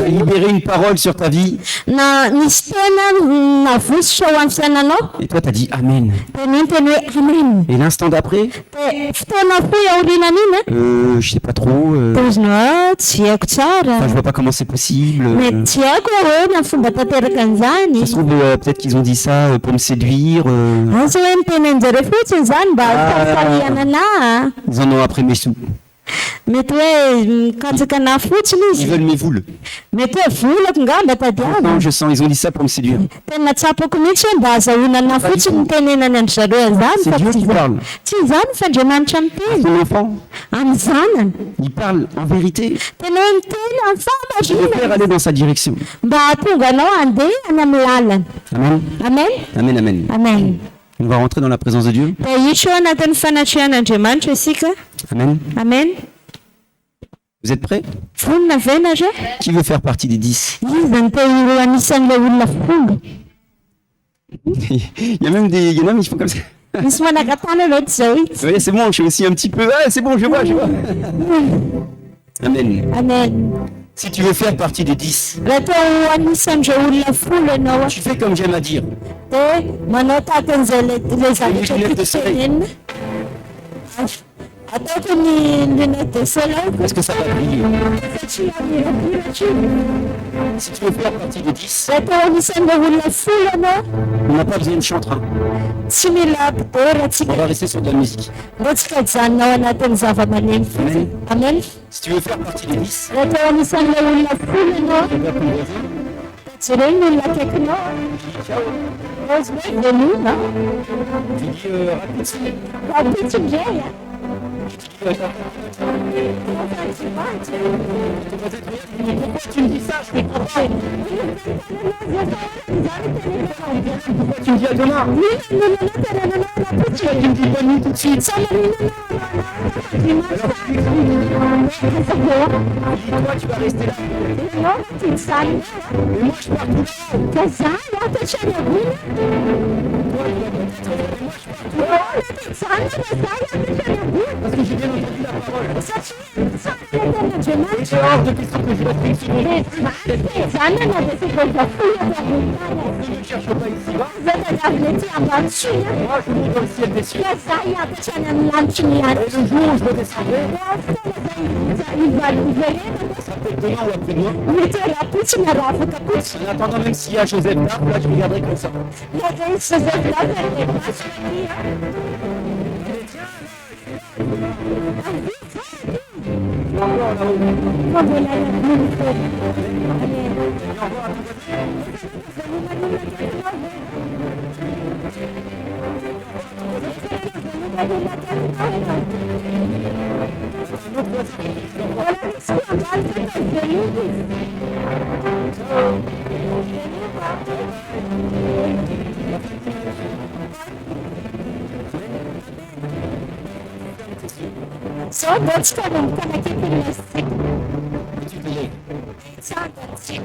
a libéré une parole sur ta vie. Et toi, tu as dit Amen. Et l'instant d'après, je sais pas trop. Enfin, je vois pas comment c'est possible. Ça se trouve, peut-être qu'ils ont dit ça pour me séduire. Ils en ont après mes sous. Ils veulent mes voules. Non, je sens, ils ont dit ça pour me séduire. C'est Dieu qui parle. Son enfant, il parle en vérité. Je veux faire aller dans sa direction. Amen. Amen. Amen, amen. Amen. On va rentrer dans la présence de Dieu. Amen. Amen. Vous êtes prêts? Qui veut faire partie des 10? Il y a même il y en a, mais ils font comme ça. Oui, c'est bon, je suis aussi un petit peu. Ah, c'est bon, je vois. Amen. Amen. Si tu veux faire partie des 10, tu fais comme j'aime à dire. Atao ko ny lunettes de soleil. Est-ce que ça va briller? Satria mirapiratry. Si tu veux faire partie des 10, Atao anisan'ilay olona folo anao. on n'a pas besoin de chantre. Tsy mila bidera On atsika. va rester sur de la musique. Mbô tsy kajanona ao anatin'ny zava-maneno fotsiny. Amen. Si tu veux faire partie des 10, Atao anisan'ilay olona folo anao. tu vas ton voisin, Jereny ny olona akaikinao. tu dis ciao, Rosemary velona. tu dis rapide. Rapitsy indray a. Pourquoi tu me dis ça? Je comprends pas. Pourquoi tu me dis à demain? Tu me dis bonne nuit tout de suite. Toi, tu vas rester là. Mais moi, je pars tout là. Parce que j'ai bien entendu la parole. C'est hors de question que je reste ici. Ne me cherche pas ici. Va. Moi, je monte dans le ciel des cieux. Et le jour où je redescendrai, ça peut être demain ou après-demain. En attendant, même s'il y a Joseph là, je regarderai comme ça. Encore là-haut. So, that's kind of keeping us sick. Tu te lèves. It's not that sick.